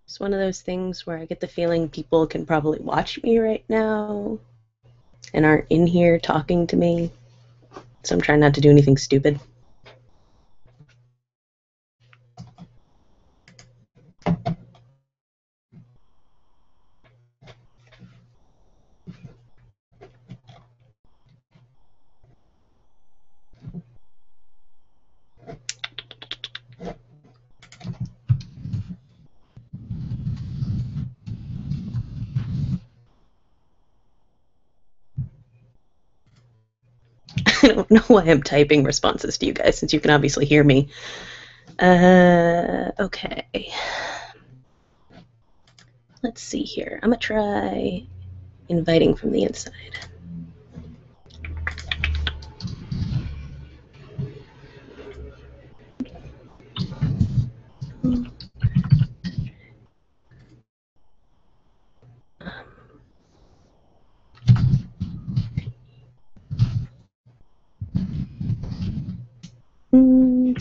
It's one of those things where I get the feeling people can probably watch me right now and aren't in here talking to me. So I'm trying not to do anything stupid. I don't know why I'm typing responses to you guys, since you can obviously hear me. Okay. Let's see here. I'm gonna try inviting from the inside. Hmm.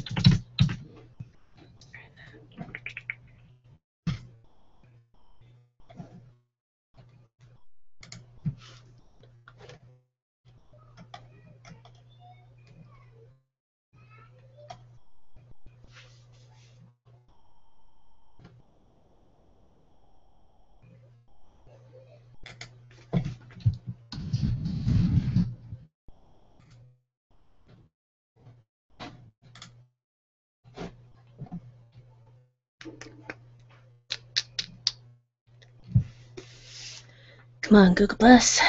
Come on, Google Plus.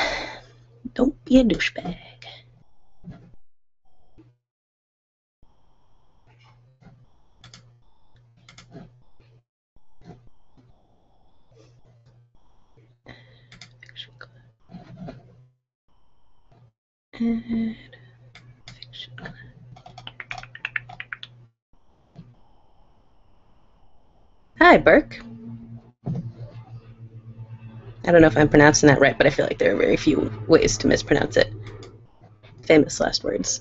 Don't be a douchebag. And fiction. Hi, Burke. I don't know if I'm pronouncing that right, but I feel like there are very few ways to mispronounce it. Famous last words.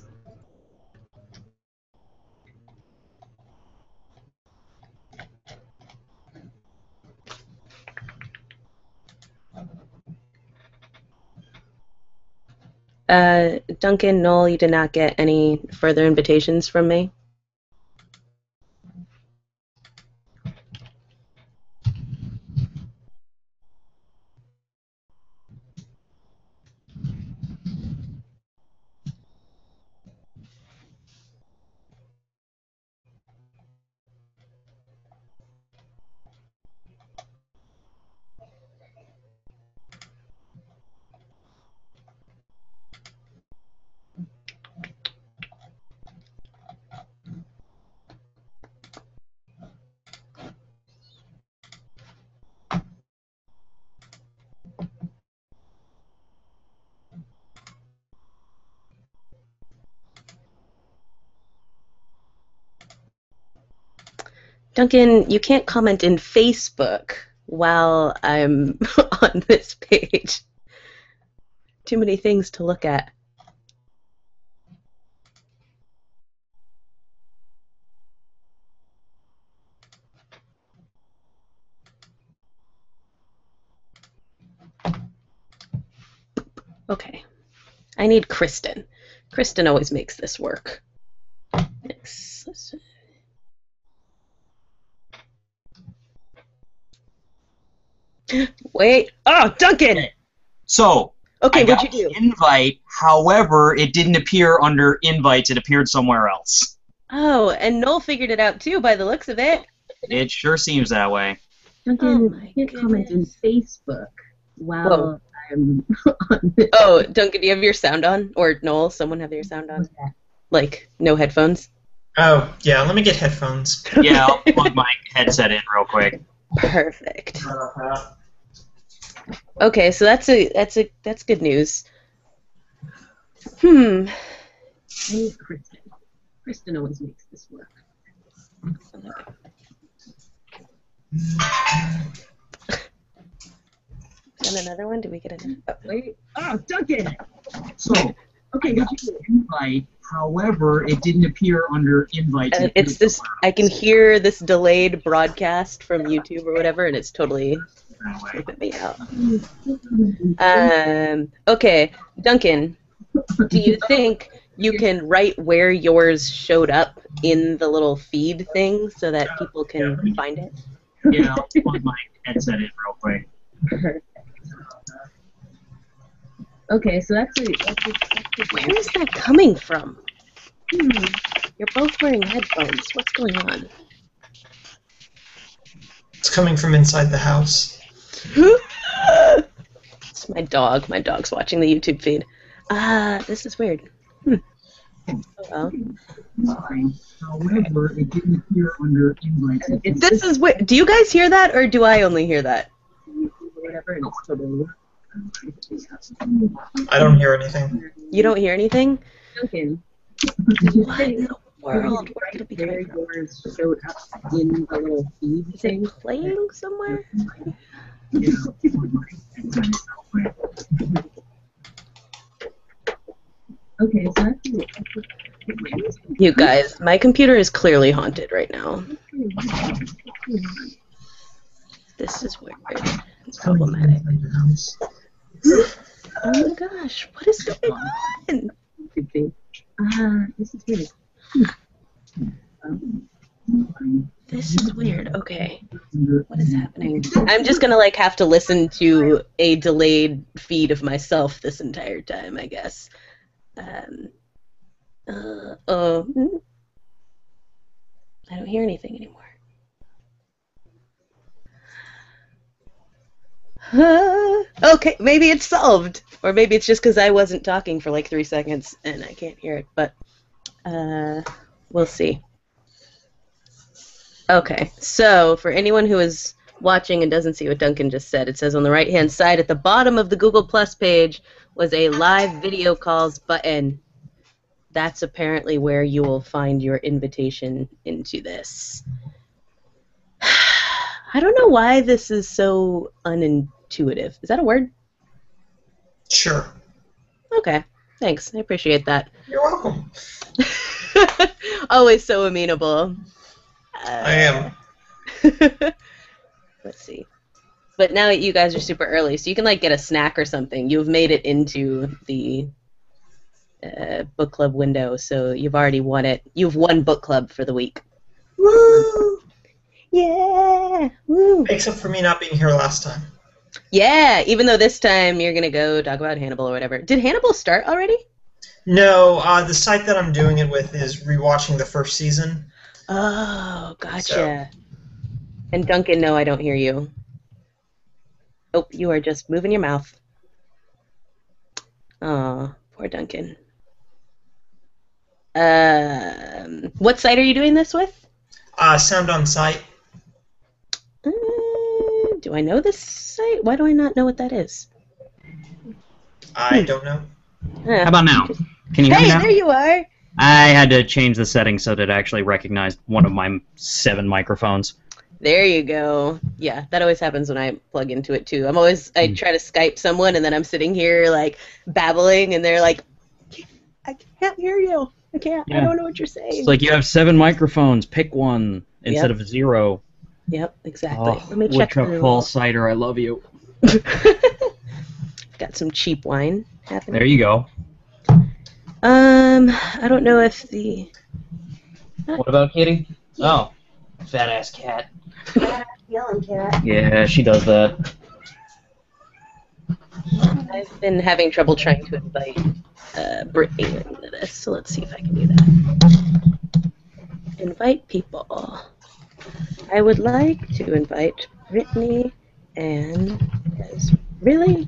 Duncan, Noel, you did not get any further invitations from me? Duncan, you can't comment in Facebook while I'm on this page. Too many things to look at. Okay. I need Kristen. Kristen always makes this work. Yes. Wait. Oh, Duncan! Okay. So, Okay, I got what'd you do? the invite, however, it didn't appear under invites, it appeared somewhere else. Oh, and Noel figured it out too by the looks of it. It sure seems that way. Oh Duncan, my you can't comment in goodness. Facebook Whoa. while I'm on this. Oh, Duncan, do you have your sound on? Or Noel, someone have your sound on? What's that? Like, no headphones? Oh, yeah, let me get headphones. Yeah, I'll plug my headset in real quick. Perfect. Okay, so that's good news. I need Kristen. Kristen always makes this work. Send another one? Did we get another? Oh. Wait. Oh, Duncan! So, Okay, I got you an invite. However, it didn't appear under invites. It It's appeared this. somewhere I can else. hear this delayed broadcast from YouTube or whatever, and it's totally flipping me out. Okay, Duncan, do you think you can write where yours showed up in the little feed thing so that people can find it? Yeah, I'll plug my headset in real quick. Okay, so actually Where is that coming from? You're both wearing headphones. What's going on? It's coming from inside the house. It's my dog. My dog's watching the YouTube feed. This is weird. Oh well. However, it didn't appear under invites. This is weird. Do you guys hear that, or do I only hear that? whatever, and it's totally. I don't hear anything. You don't hear anything? Duncan, What in the world? Where could it be where coming from? yours showed up in the little feed Is thing? it playing somewhere? Okay, so actually, You guys, my computer is clearly haunted right now. This is weird. It's problematic. Oh my gosh, what is going on? could be. This is weird. This is weird. Okay. What is happening? I'm just gonna have to listen to a delayed feed of myself this entire time, I guess. I don't hear anything anymore. Okay, maybe it's solved. Or maybe it's just because I wasn't talking for 3 seconds and I can't hear it, but we'll see. Okay, so for anyone who is watching and doesn't see what Duncan just said, it says on the right-hand side at the bottom of the Google Plus page was a live video calls button. That's apparently where you will find your invitation into this. I don't know why this is so unintuitive. Is that a word? Sure. Okay, thanks. I appreciate that. You're welcome. Always so amenable. I am. Let's see. But now you guys are super early, so you can get a snack or something. You've made it into the book club window, so you've already won it. You've won book club for the week. Woo! Yeah! Woo! Except for me not being here last time. Yeah, even though this time you're going to go talk about Hannibal or whatever. Did Hannibal start already? No, the site that I'm doing it with is rewatching the first season. Oh, gotcha. So. And Duncan, no, I don't hear you. Oh, you are just moving your mouth. Aw, poor Duncan. What site are you doing this with? Sound on Site. Do I know this site? Why do I not know what that is? I don't know. Huh. How about now? Can you hear me Hey, now? there you are! I had to change the settings so that it actually recognized one of my 7 microphones. There you go. Yeah, that always happens when I plug into it too. I try to Skype someone and then I'm sitting here babbling and they're like, I can't hear you. I can't. Yeah. I don't know what you're saying. It's like you have 7 microphones. Pick one instead of 0. Yep, exactly. Oh, Let me check Woodchuck through. Falls cider, I love you. Got some cheap wine happening. There you go. I don't know if the What about Kitty? Oh, fat ass cat. yelling cat. Yeah, she does that. I've been having trouble trying to invite Brittany into this, so let's see if I can do that. Invite people. I would like to invite Brittany and really?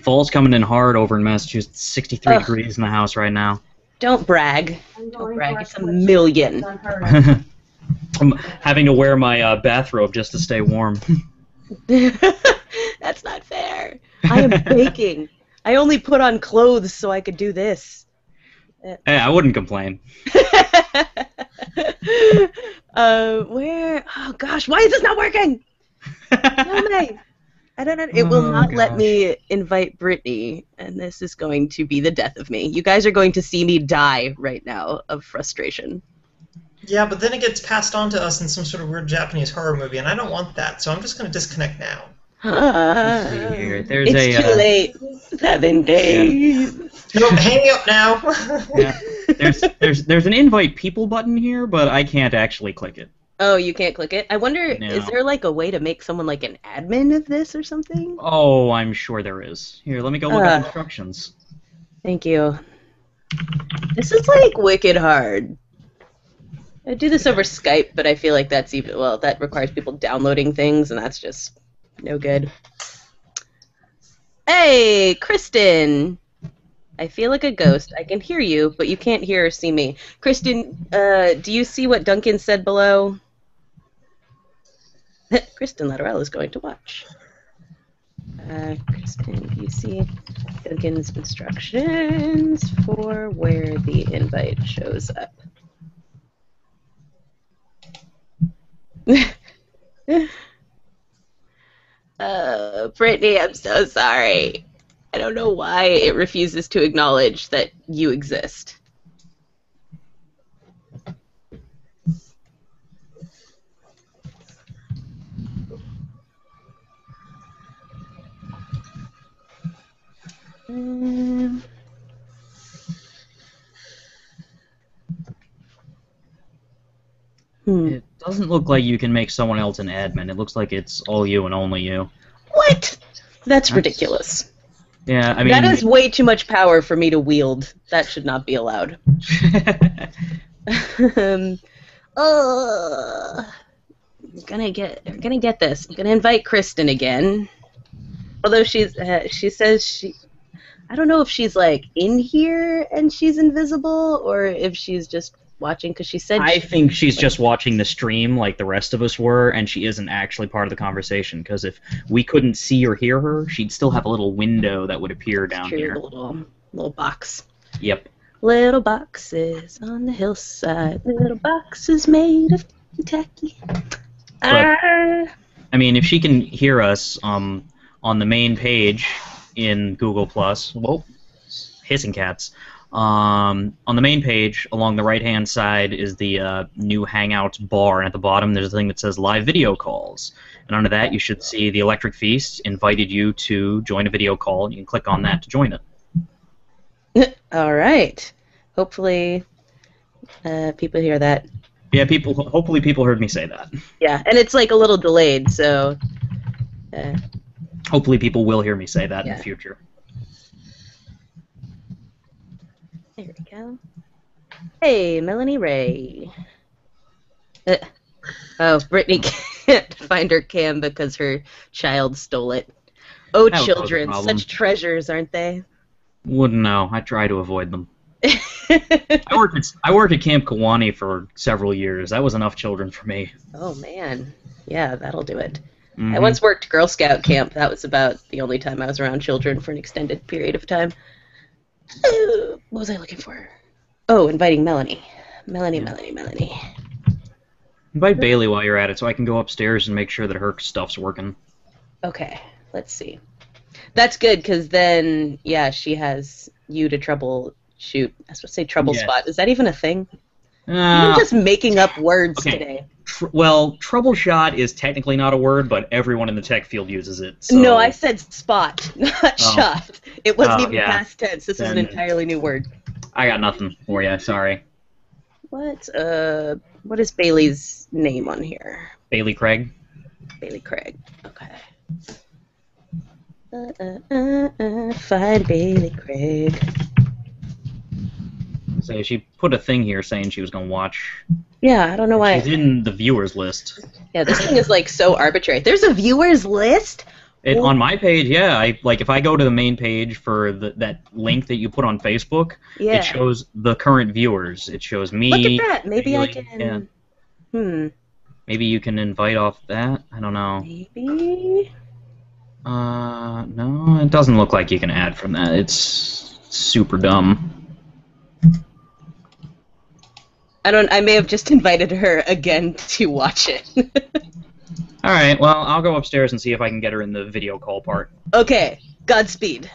Fall's coming in hard over in Massachusetts. 63 degrees in the house right now. Don't brag. Don't brag. It's a million. I'm having to wear my bathrobe just to stay warm. That's not fair. I am baking. I only put on clothes so I could do this. Hey, I wouldn't complain. Where? Oh gosh, why is this not working? No, May. I don't know. It will Oh, not let gosh. me invite Brittany, and this is going to be the death of me. You guys are going to see me die right now of frustration. Yeah, but then it gets passed on to us in some sort of weird Japanese horror movie, and I don't want that, so I'm just going to disconnect now. Let's see here. There's It's a too late. 7 days. Nope, hanging up now. yeah. There's an invite people button here, but I can't actually click it. Oh, you can't click it? I wonder, is No. there like a way to make someone like an admin of this or something? Oh, I'm sure there is. Here, let me go look up instructions. Thank you. This is like wicked hard. I do this over Skype, but I feel like that's even, well, that requires people downloading things, and that's just no good. Hey, Kristen! I feel like a ghost. I can hear you, but you can't hear or see me. Kristen, do you see what Duncan said below? Kristen Latterell is going to watch. Kristen, do you see Duncan's instructions for where the invite shows up? Brittany, I'm so sorry. I don't know why it refuses to acknowledge that you exist. It doesn't look like you can make someone else an admin. It looks like it's all you and only you. What? That's ridiculous. Yeah, I mean... That is way too much power for me to wield. That should not be allowed. I'm gonna get this. I'm gonna invite Kristen again. Although she says she... I don't know if she's like in here and she's invisible or if she's just watching because she said... I think she's just watching the stream like the rest of us were, and she isn't actually part of the conversation, because if we couldn't see or hear her, she'd still have a little window that would appear down here. The little box. Yep. Little boxes on the hillside, little boxes made of tacky. But, I mean, if she can hear us on the main page in Google+, whoa, hissing cats, on the main page, along the right-hand side is the new Hangouts bar, and at the bottom there's a thing that says Live Video Calls. And under that you should see the Electric Feast invited you to join a video call. You can click on that to join it. All right. Hopefully people hear that. Yeah, hopefully people heard me say that. Yeah, and it's like a little delayed, so... hopefully people will hear me say that in the future. There we go. Hey, Melanie Ray. Oh, Brittany can't find her cam because her child stole it. Oh, That was children, a problem. such treasures, aren't they? Wouldn't know. I try to avoid them. I worked at Camp Kiwani for several years. That was enough children for me. Oh, man. Yeah, that'll do it. Mm-hmm. I once worked Girl Scout camp. That was about the only time I was around children for an extended period of time. What was I looking for? Oh, inviting Melanie. Melanie. Invite Bailey while you're at it so I can go upstairs and make sure that her stuff's working. Okay, let's see. That's good, because then, yeah, she has you to troubleshoot. I was supposed to say trouble spot. Is that even a thing? You're just making up words today. Well, troubleshot is technically not a word, but everyone in the tech field uses it. So... No, I said spot, not shot. It wasn't even past tense. This is an entirely new word. I got nothing for you. Sorry. What is Bailey's name on here? Bailey Craig. Bailey Craig. Okay. Find Bailey Craig. So she put a thing here saying she was going to watch. Yeah, I don't know why. She's in the viewers list. Yeah, this thing is like so arbitrary. There's a viewers list? On my page, yeah. If I go to the main page for that link that you put on Facebook, it shows the current viewers. It shows me. Look at that. Maybe I can. Yeah. Maybe you can invite off that. I don't know. Maybe. No, it doesn't look like you can add from that. It's super dumb. I may have just invited her again to watch it. All right. Well, I'll go upstairs and see if I can get her in the video call part. Okay, Godspeed.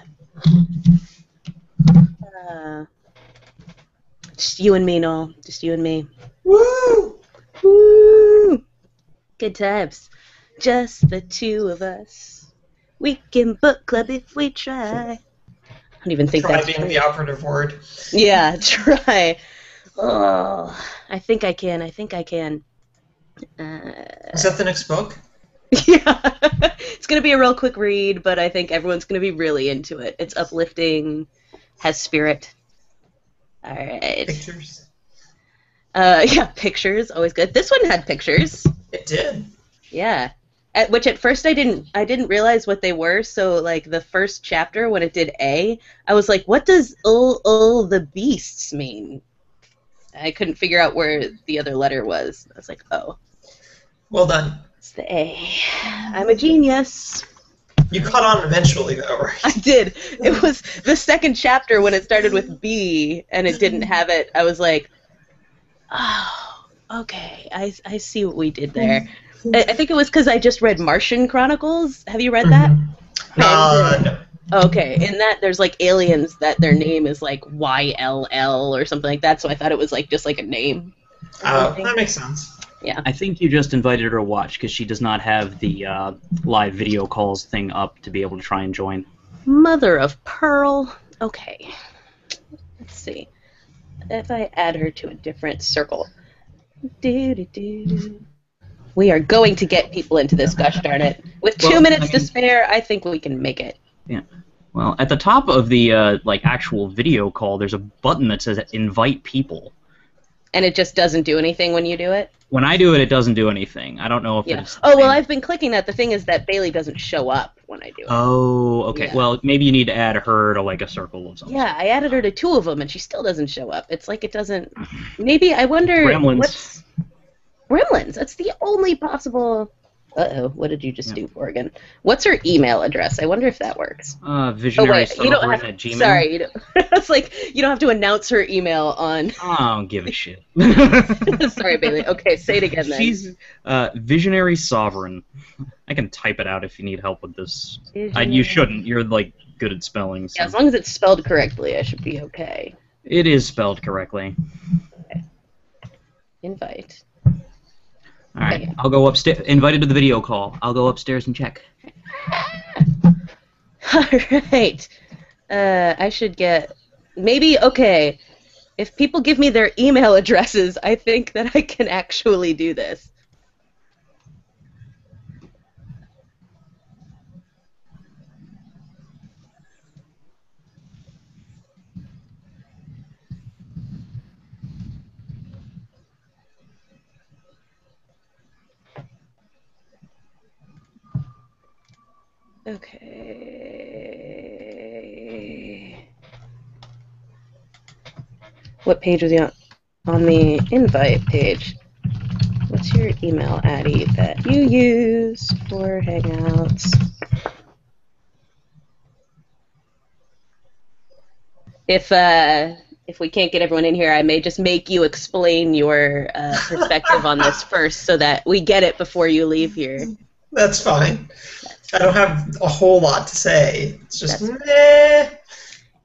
Just you and me, Noel. Just you and me. Woo! Woo! Good times. Just the two of us. We can book club if we try. I don't even think Try that's being true. the operative word. Yeah, try. Oh, I think I can. I think I can. Is that the next book? Yeah. It's going to be a real quick read, but I think everyone's going to be really into it. It's uplifting, has spirit. All right. Pictures? Yeah, pictures, always good. This one had pictures. It did. Yeah. Which at first I didn't realize what they were, so like the first chapter when it did A, I was like, what does the beasts mean? I couldn't figure out where the other letter was. I was like, oh. Well done. It's the A. I'm a genius. You caught on eventually, though, right? I did. It was the second chapter when it started with B and it didn't have it. I was like, oh, okay. I see what we did there. I think it was because I just read Martian Chronicles. Have you read that? No. Okay, in that there's like aliens that their name is like YLL or something like that, so I thought it was like just like a name. Oh, that makes sense. Yeah. I think you just invited her to watch because she does not have the live video calls thing up to be able to try and join. Mother of pearl. Okay. Let's see. If I add her to a different circle. Do. We are going to get people into this, gosh darn it. With 2 minutes to spare, I think we can make it. Yeah. Well, at the top of the like actual video call, there's a button that says "Invite people." And it just doesn't do anything when you do it? When I do it, it doesn't do anything. I don't know if it's... Oh, well, I've been clicking that. The thing is that Bailey doesn't show up when I do it. Oh, okay. Yeah. Well, maybe you need to add her to, like, a circle of something. Yeah, I added her to 2 of them, and she still doesn't show up. It's like it doesn't... Maybe, I wonder... Gremlins. Gremlins. That's the only possible... Uh-oh, what did you just do, Oregon? What's her email address? I wonder if that works. Visionary Sovereign at Gmail. Sorry, it's like you don't have to announce her email on... I don't give a shit. Sorry, Bailey. Okay, say it again then. She's Visionary Sovereign. I can type it out if you need help with this. You shouldn't. You're, like, good at spelling. So. Yeah, as long as it's spelled correctly, I should be okay. It is spelled correctly. Okay. Invite. All right, I'll go upstairs. Invited to the video call. I'll go upstairs and check. All right. I should get... Maybe, okay, if people give me their email addresses, I think that I can actually do this. Okay. What page was he on? On the invite page. What's your email, Addie, that you use for Hangouts? If we can't get everyone in here, I may just make you explain your perspective on this first so that we get it before you leave here. That's fine. I don't have a whole lot to say. It's just meh.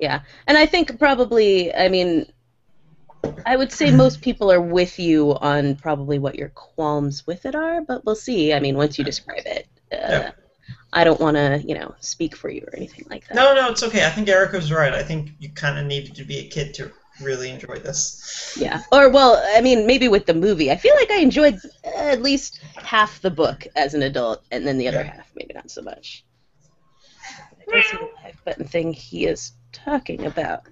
Yeah, and I think probably, I mean, I would say most people are with you on probably what your qualms with it are, but we'll see. I mean, once you describe it. I don't want to, speak for you or anything like that. No, it's okay. I think Erica's right. I think you kind of needed to be a kid to really enjoy this. Yeah. Or, well, I mean, maybe with the movie. I feel like I enjoyed at least half the book as an adult, and then the other half, maybe not so much. I don't see the live button thing he is talking about.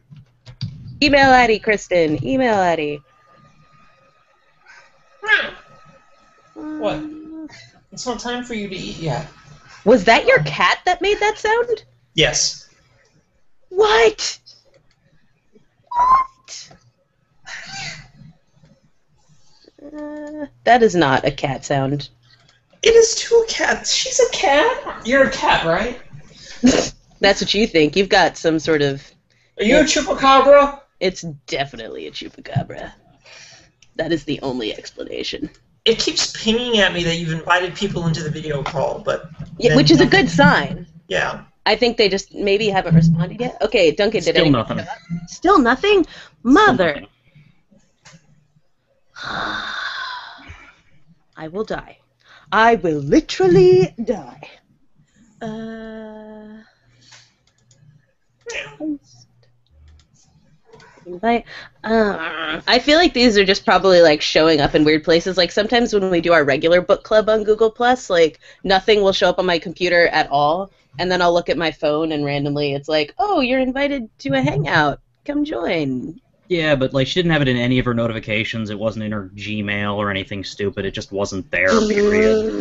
Email Addie, Kristen. Email Addie. What? It's not time for you to eat yet. Was that your cat that made that sound? Yes. What? That is not a cat sound. It is to a cat. She's a cat. You're a cat, right? That's what you think. You've got some sort of... Are you a chupacabra? It's definitely a chupacabra. That is the only explanation. It keeps pinging at me that you've invited people into the video call, but Yeah, which is a good sign. Yeah. I think they just maybe haven't responded yet. Okay, Duncan, did Still anything nothing. show up? Still nothing? Still Mother. nothing. I will die. I will literally die. Invite. I feel like these are just probably like showing up in weird places. Like sometimes when we do our regular book club on Google Plus, like nothing will show up on my computer at all, and then I'll look at my phone and randomly it's like, oh, you're invited to a hangout. Come join. Yeah, but like she didn't have it in any of her notifications. It wasn't in her Gmail or anything stupid. It just wasn't there. Period.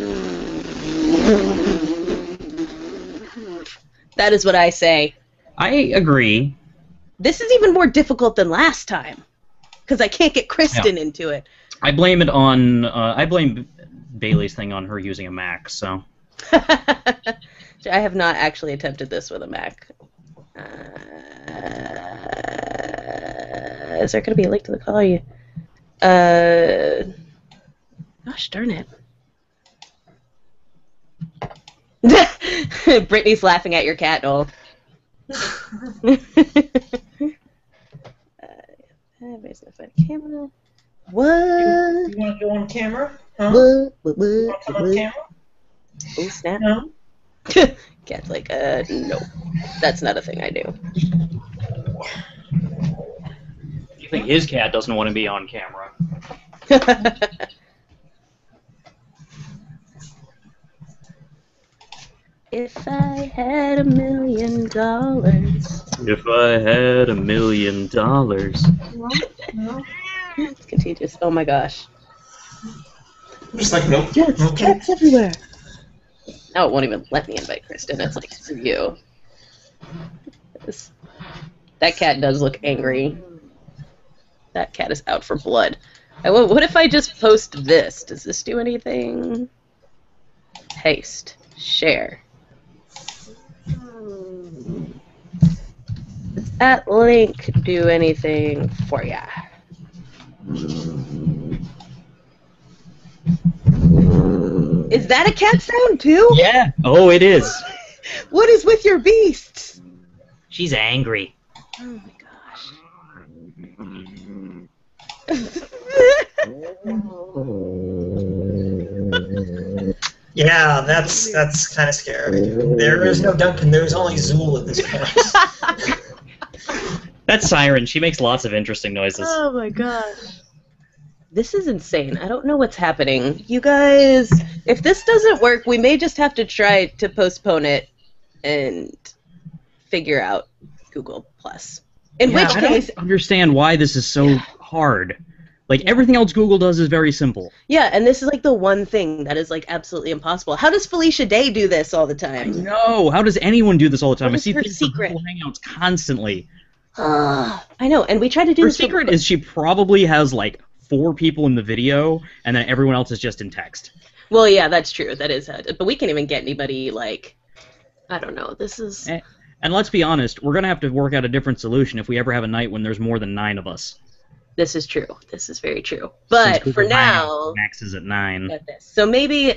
That is what I say. I agree. This is even more difficult than last time because I can't get Kristen into it. I blame it on. I blame Bailey's thing on her using a Mac. So. I have not actually attempted this with a Mac. Is there going to be a link to the call? Gosh darn it. Brittany's laughing at your cat, Noel. Camera. What? You want to go on camera? Huh? What? You want to come on camera? Oh, snap. No? Cat's like, no. That's not a thing I do. You think his cat doesn't want to be on camera? If I had $1 million. If I had $1 million. No? It's contagious. Oh my gosh. I'm just like, nope. Yes, Okay. cats everywhere. Now it won't even let me invite Kristen. It's like, screw you. That cat does look angry. That cat is out for blood. What if I just post this? Does this do anything? Paste. Share. Does that link do anything for ya? Is that a cat sound too? Yeah. Oh, it is. What is with your beasts? She's angry. Oh my gosh. Yeah, that's kind of scary. There is no Duncan. There's only Zool at this point. That's Siren. She makes lots of interesting noises. Oh my gosh. This is insane. I don't know what's happening. You guys, if this doesn't work, we may just have to try to postpone it and figure out Google Plus. In which I case, don't understand why this is so hard. Like, everything else Google does is very simple. yeah, and this is like the one thing that is like absolutely impossible. How does Felicia Day do this all the time? No, how does anyone do this all the time? What I is see her things on secret? Google Hangouts constantly. I know, and we tried to do Her this. secret is she probably has, like, 4 people in the video, and then everyone else is just in text. Well, yeah, that's true. That is how it is. But we can't even get anybody, like, I don't know. This is... And let's be honest, we're going to have to work out a different solution if we ever have a night when there's more than 9 of us. This is true. This is very true. But Since for Google now... Hangouts Max is at 9. Got this. So maybe,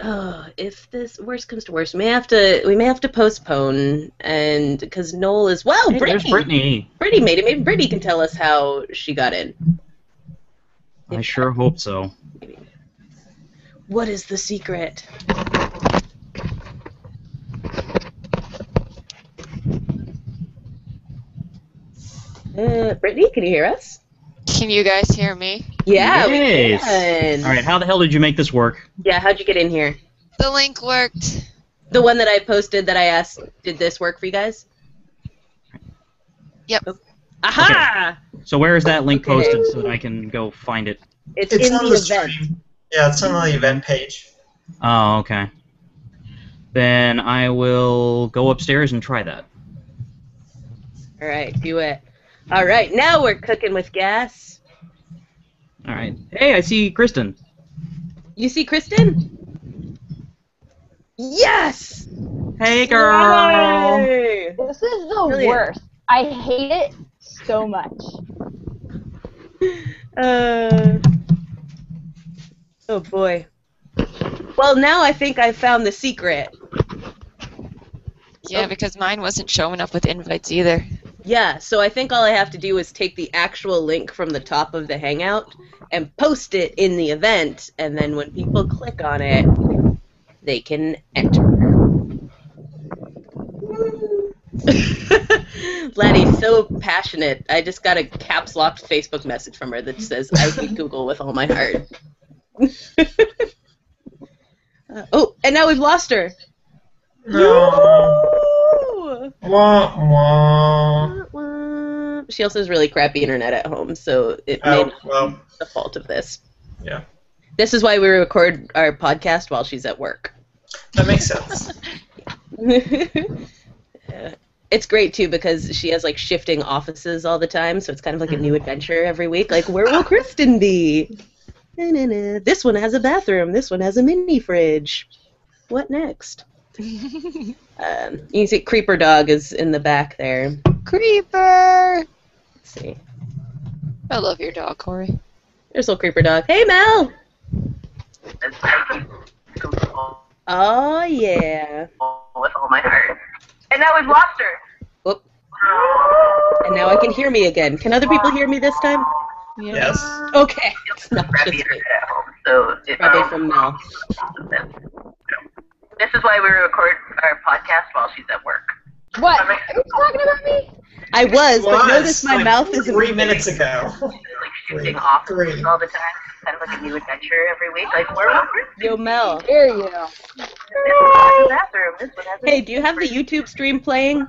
if this worst comes to worst, we may have to postpone, and because Noel is Hey, Brittany. there's Brittany. Brittany made it. Maybe Brittany can tell us how she got in. I sure hope so. Maybe. What is the secret? Brittany, can you hear us? Can you guys hear me? Yeah. we Yes. can. All right, how the hell did you make this work? Yeah. How'd you get in here? The link worked. The one that I posted that I asked, did this work for you guys? Yep. Oh. Aha! So where is that link Okay. posted so that I can go find it? It's It's in on the the event. stream. Yeah, it's on the event page. Oh, okay. Then I will go upstairs and try that. All right, do it. All right, now we're cooking with gas. All right. Hey, I see Kristen. You see Kristen? Yes! Hey, girl. Yay! This is the Brilliant. worst. I hate it so much. Oh boy. Well, now I think I found the secret. Yeah, because mine wasn't showing up with invites either. Yeah, so I think all I have to do is take the actual link from the top of the Hangout and post it in the event, and then when people click on it, they can enter. Laddie's so passionate. I just got a caps locked Facebook message from her that says, I hate Google with all my heart. Oh, and now we've lost her. No. Woo! Wah, wah. Wah, wah. She also has really crappy internet at home, so it may Oh, not well, be the fault of this. yeah. This is why we record our podcast while she's at work. That makes sense. It's great, too, because she has, like, shifting offices all the time, so it's kind of like a new adventure every week. Like, where will Kristen be? This one has a bathroom. This one has a mini fridge. What next? You can see Creeper Dog is in the back there. Creeper! Let's see. I love your dog, Corey. There's little Creeper Dog. Hey, Mel! Oh, yeah. With all my heart. And now we've lost her. Whoop. And now I can hear me again. Can other people hear me this time? Yes. Okay. It's not Crappy just me. internet at home, so it, Probably from Mel. This is why we record our podcast while she's at work. What? Are you talking about me? I was, but notice my like mouth isn't 3 minutes ago. Like shooting Three. offices all the time. Kind of like a new adventure every week. Like, where was her? Yo, Mel. Hear you. This one has a bathroom. This one has a Hey, do you have the YouTube stream playing?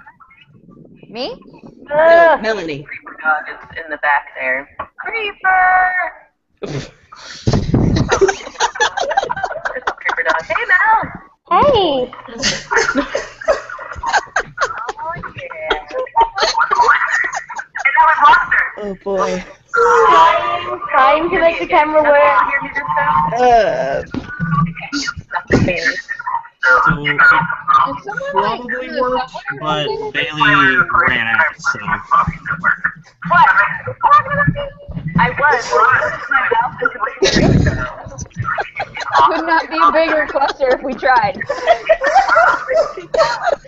Me? No, Melanie. Creeper Dog is in the back there. Creeper! Creeper Dog. Hey, Mel! Hey! Oh, yeah. And now we've lost her. Oh, boy. Trying to make the camera work. Hear me this time? So it probably worked, but Bailey ran out, so. What? I was. Could not be a bigger cluster if we tried.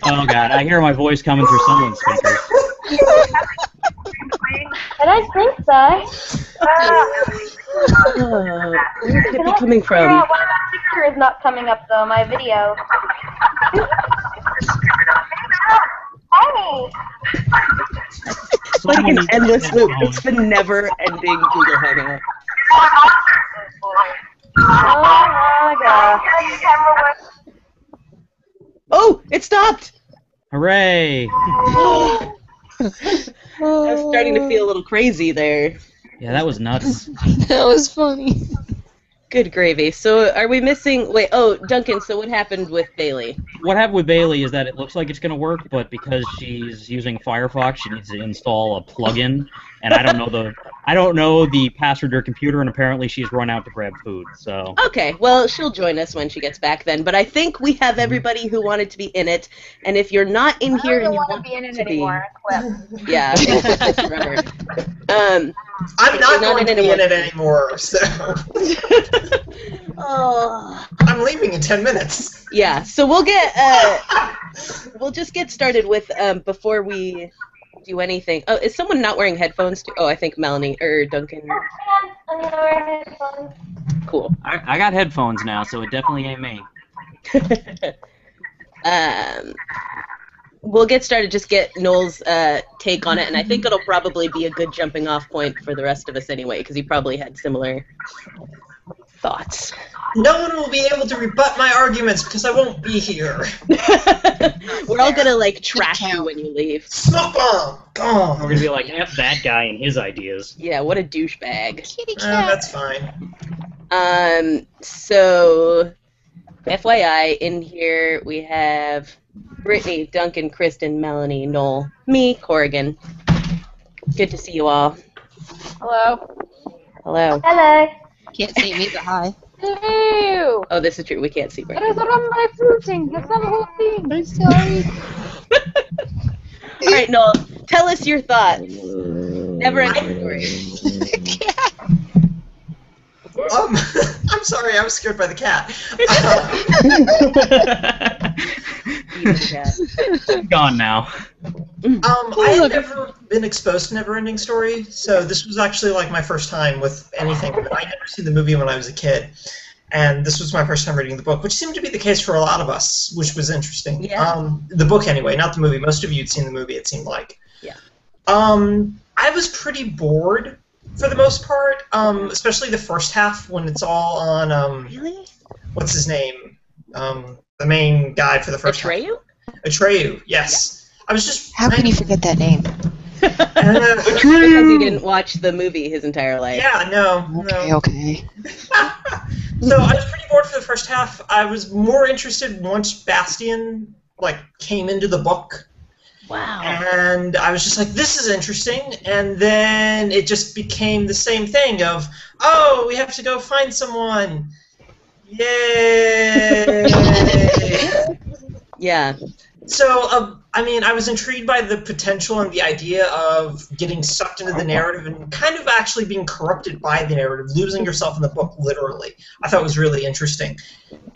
Oh god, I hear my voice coming through someone's speakers. And I think so. Where could it be coming from? One of my picture is not coming up though, my video. Hey! It's like an endless loop. It's the never-ending Google Hangout. Oh my god. Oh, it stopped! Hooray! I was starting to feel a little crazy there. Yeah, that was nuts. That was funny. Good gravy. So are we missing... Wait, oh, Duncan, so what happened with Bailey? What happened with Bailey is that it looks like it's going to work, but because she's using Firefox, she needs to install a plugin, and I don't know the password to her computer, and apparently she's run out to grab food. So Okay, well, she'll join us when she gets back then, but I think we have everybody who wanted to be in it, and if you're not in here and you want be in it to be... anymore. Clip. Yeah, forever. I'm not not going to in be in anymore. it anymore, so Oh... I'm leaving in 10 minutes. Yeah, so we'll just get started with, before we do anything. Oh, is someone not wearing headphones too? Oh, I think Melanie, or Duncan. I'm gonna wear headphones. Cool. I got headphones now, so it definitely ain't me. We'll get started, just get Noel's take on it, and I think it'll probably be a good jumping off point for the rest of us anyway, because he probably had similar thoughts. No one will be able to rebut my arguments because I won't be here. We're all gonna, like, trash you when you leave. Smoke bomb! We're Gone. gonna be like, F that guy and his ideas. Yeah, what a douchebag. Kitty cat. That's fine. So, FYI, in here we have Brittany, Duncan, Kristen, Melanie, Noel, me, Corrigan. Good to see you all. Hello. Hello. Hello. Can't see me, but hi. Ew. Oh, this is true. We can't see That Brittany. is one of my fruiting. That's not the whole thing. I'm sorry. All right, Noel, tell us your thoughts. Neverending Story. I'm I'm sorry, I was scared by the cat. Even cat. Gone now. I had never been exposed to Neverending Story, so this was actually like my first time with anything. I had never seen the movie when I was a kid, and this was my first time reading the book, which seemed to be the case for a lot of us, which was interesting. Yeah. The book, anyway, not the movie. Most of you had seen the movie, it seemed like. Yeah. I was pretty bored for the most part, especially the first half when it's all on. Really? What's his name? The main guy for the first half. Atreyu? Atreyu, yes. I was just. How can you forget that name? Because he didn't watch the movie his entire life. Yeah, no. Okay. So I was pretty bored for the first half. I was more interested once Bastian came into the book. Wow. And I was just like, this is interesting. And then it just became the same thing of, oh, we have to go find someone. Yay! Yeah. So, I was intrigued by the potential and the idea of getting sucked into the narrative and kind of actually being corrupted by the narrative, losing yourself in the book, literally. I thought it was really interesting.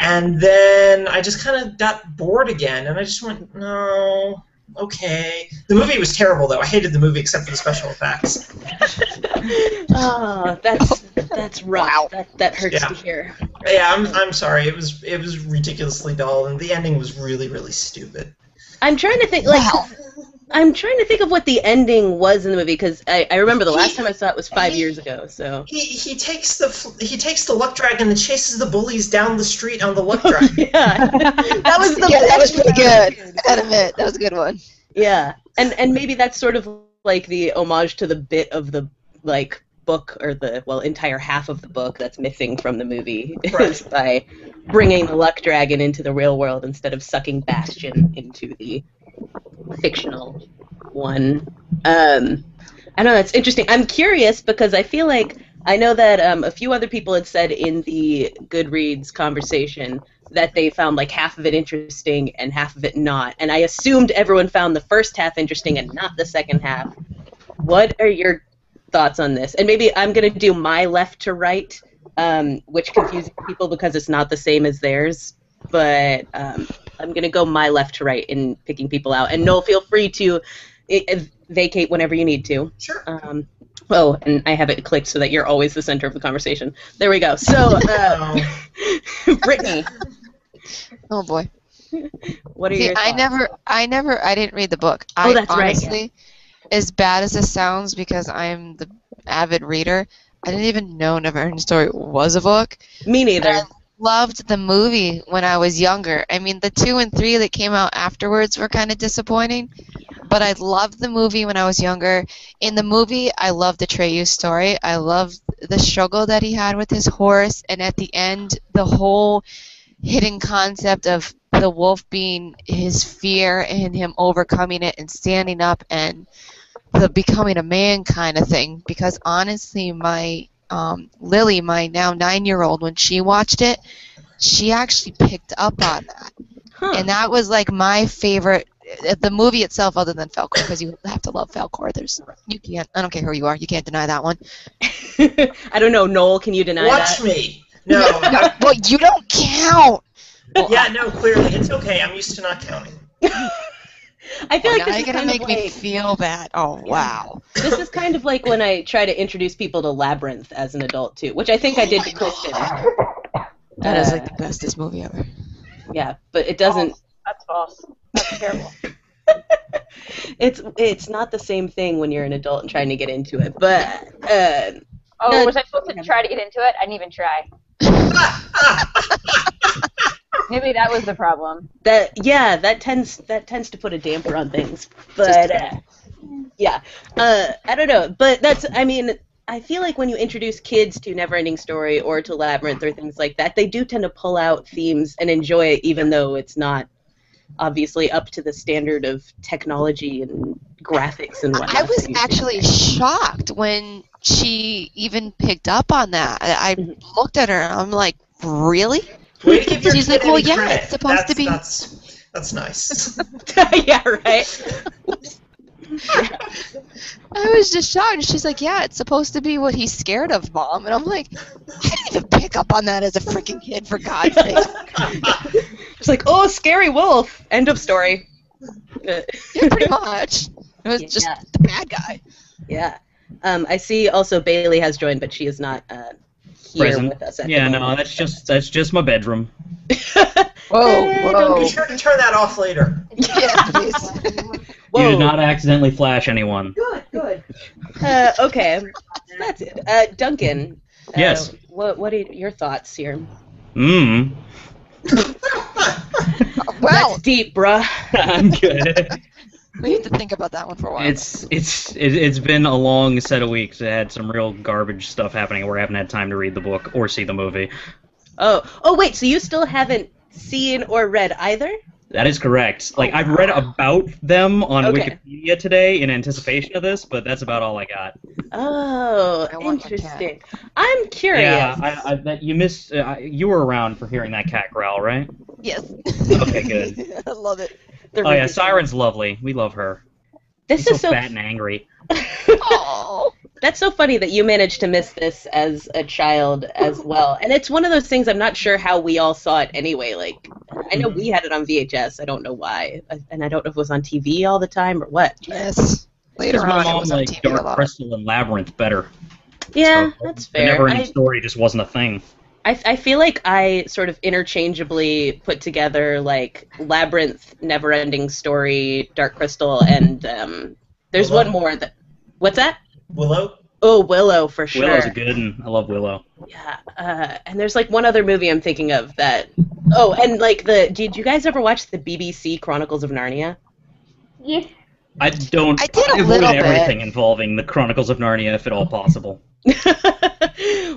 And then I just kind of got bored again, and I just went, no, okay. The movie was terrible, though. I hated the movie except for the special effects. Oh, that's rough. Wow. That hurts Yeah. to hear. Yeah, I'm sorry. It was ridiculously dull, and the ending was really, really stupid. I'm trying to think, Wow. I'm trying to think of what the ending was in the movie, because I remember the last time I saw it was 5 years ago, so. He takes the luck dragon and chases the bullies down the street on the luck dragon. Yeah. That was the Yeah, that was best pretty one. good. I gotta admit, that was a good one. Yeah. And maybe that's sort of like the homage to the bit of the book, or the entire half of the book that's missing from the movie, is by bringing the luck dragon into the real world instead of sucking Bastion into the fictional one. I know, that's interesting. I'm curious because I feel like I know that a few other people had said in the Goodreads conversation that they found half of it interesting and half of it not, and I assumed everyone found the first half interesting and not the second half. What are your thoughts on this? And maybe I'm going to do my left to right, which confuses people because it's not the same as theirs, but I'm going to go my left to right in picking people out. And Noel, feel free to vacate whenever you need to. Sure. Oh, and I have it clicked so that you're always the center of the conversation. There we go. So, Brittany, Oh boy. what are See, your thoughts? I didn't read the book. Oh, that's right, honestly, as bad as this sounds, because I'm the avid reader, I didn't even know Neverending Story was a book. Me neither. I loved the movie when I was younger. I mean, the 2 and 3 that came out afterwards were kind of disappointing, but I loved the movie when I was younger. In the movie, I loved Atreyu's story. I loved the struggle that he had with his horse, and at the end, the whole hidden concept of the wolf being his fear and him overcoming it and standing up and the becoming a man kind of thing. Because honestly, my Lily, my now 9-year-old, when she watched it, she actually picked up on that. And that was my favorite, the movie itself, other than Falcor, because you have to love Falcor. I don't care who you are, you can't deny that one. I don't know, Noel, can you deny Watch that? me. No. Well, you don't count. Yeah, no, clearly. It's okay. I'm used to not counting. I feel like Now this you're is gonna kind make of me feel bad. Oh wow. This is kind of like when I try to introduce people to Labyrinth as an adult too, which I think I did to Kristen. That is the bestest movie ever. Yeah, but it doesn't. That's false. That's terrible. It's not the same thing when you're an adult and trying to get into it. But Oh, was I supposed to try to get into it? I didn't even try. Maybe that was the problem. that tends to put a damper on things. But yeah, I don't know. But I feel like when you introduce kids to Neverending Story or to Labyrinth or things like that, they do tend to pull out themes and enjoy it, even though it's not obviously up to the standard of technology and graphics and whatnot. I was actually shocked when she even picked up on that. I looked at her and I'm like, really? Way to give your She's kid like, well, any yeah, credit. it's supposed to be. That's nice. Yeah, right. I was just shocked. She's like, yeah, it's supposed to be what he's scared of, Mom. And I'm like, I didn't even pick pick up on that as a freaking kid, for God's sake. It's like, oh, scary wolf. End of story. Yeah, pretty much. It was just the bad guy. Yeah. I see also Bailey has joined, but she is not here Present. with us at Yeah, the no, moment. that's just my bedroom. Whoa. Be sure to turn that off later. Yeah, please. You Whoa. did not accidentally flash anyone. Good. Okay. That's it. Duncan. Yes. What are your thoughts here? Mmm. Well, That's deep, bruh. I'm good. we have to think about that one for a while. It's been a long set of weeks. I had some real garbage stuff happening where I haven't had time to read the book or see the movie. Oh, wait, so you still haven't seen or read either? That is correct. Like, I've read about them on Okay. Wikipedia today in anticipation of this, but that's about all I got. Oh, I want your interesting. I'm curious. Yeah, I bet you missed. You were around for hearing that cat growl, right? Yes. Okay, good. I love it. Oh yeah, Siren's lovely. We love her. This She's is so so fat and angry. Oh. That's so funny that you managed to miss this as a child as well. And it's one of those things I'm not sure how we all saw it anyway. Like, I know we had it on VHS. I don't know why. And I don't know if it was on TV all the time or what. Yes. Later Because my on, it mom was on liked TV a Dark lot. Crystal and Labyrinth better. Yeah, So, that's The fair. Neverending Story just wasn't a thing. I feel like I sort of interchangeably put together, like, Labyrinth, Neverending Story, Dark Crystal, and there's Willow? one more that... What's that? Willow? Oh, Willow, for sure. Willow's a good one. I love Willow. Yeah, and there's like one other movie I'm thinking of that. Oh, and like did you guys ever watch the BBC Chronicles of Narnia? Yes. I don't. I did a avoid little bit. everything involving the Chronicles of Narnia, if at all possible.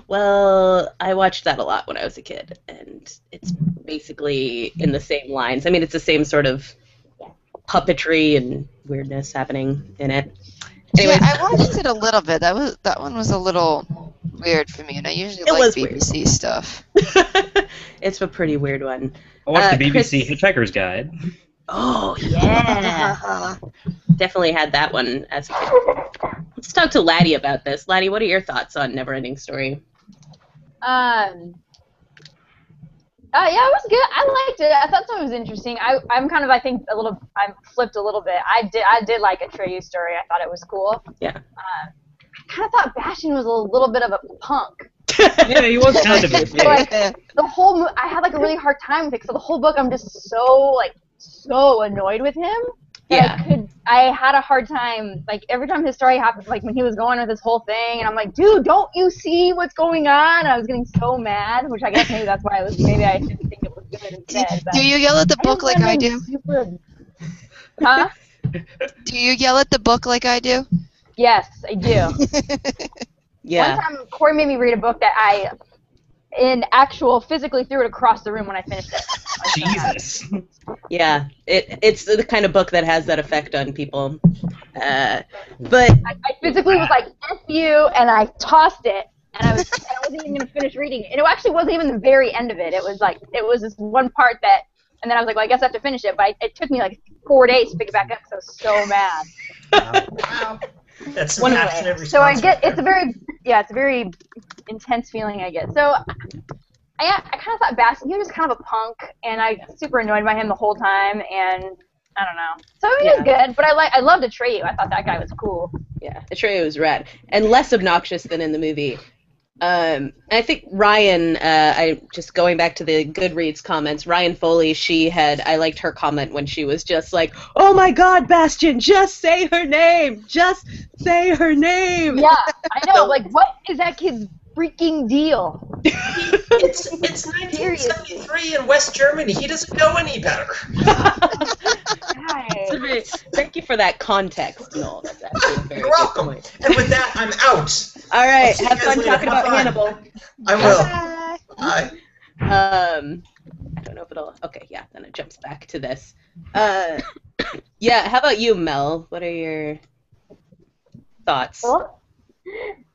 Well, I watched that a lot when I was a kid, and it's basically in the same lines. I mean, it's the same sort of puppetry and weirdness happening in it. Anyways, Yeah, I watched it a little bit. That one was a little weird for me, and I usually It like was weird. BBC stuff. it's a pretty weird one. I watched the BBC Chris- Hitchhiker's Guide. Oh, yeah. Definitely had that one as a kid. Let's talk to Laddie about this. Laddie, what are your thoughts on Neverending Story? Yeah, it was good. I liked it. I thought it was interesting. I'm kind of, I think, I'm flipped a little bit. I did like Atreyu story. I thought it was cool. Yeah. I kind of thought Bastion was a little bit of a punk. Yeah, he was kind of a Like, the whole, I had like a really hard time with it. So the whole book, I'm just so annoyed with him. Yeah. I had a hard time, like, every time his story happened, like, when he was going with his whole thing, and I'm like, dude, don't you see what's going on? And I was getting so mad, which I guess maybe that's why maybe I didn't think it was good instead. But Do you yell at the book like I do? Huh? Do you yell at the book like I do? Yes, I do. Yeah. One time, Corey made me read a book that I, physically threw it across the room when I finished it. Jesus. Yeah. It's the kind of book that has that effect on people. But I physically was like, F you, and I tossed it, and I wasn't even going to finish reading it. And it actually wasn't even the very end of it. It was this one part that, and then I was like, well, I guess I have to finish it, but it took me like 4 days to pick it back up because I was so mad. Wow. That's some passionate response. So I get, right it's a very intense feeling I get. So I kind of thought Bastion, he was kind of a punk, and I was super annoyed by him the whole time, and I don't know. So he was good, but I loved Atreyu. I thought that guy was cool. yeah, Atreyu was rad. And less obnoxious than in the movie. And I think Ryan, I just going back to the Goodreads comments, Ryan Foley, I liked her comment when she was just like, oh my god, Bastion, just say her name! Just say her name! Yeah, I know. Like, what is that kid's freaking deal? It's 1973 in West Germany. He doesn't know any better. Thank you for that context, Noel. That's actually a very You're good welcome. point. And with that, I'm out. All right, I'll see you have guys fun later. talking Have about fun. Hannibal. I will. Bye. I don't know if it'll. Okay, yeah, then it jumps back to this. Yeah, how about you, Mel? What are your thoughts? Cool.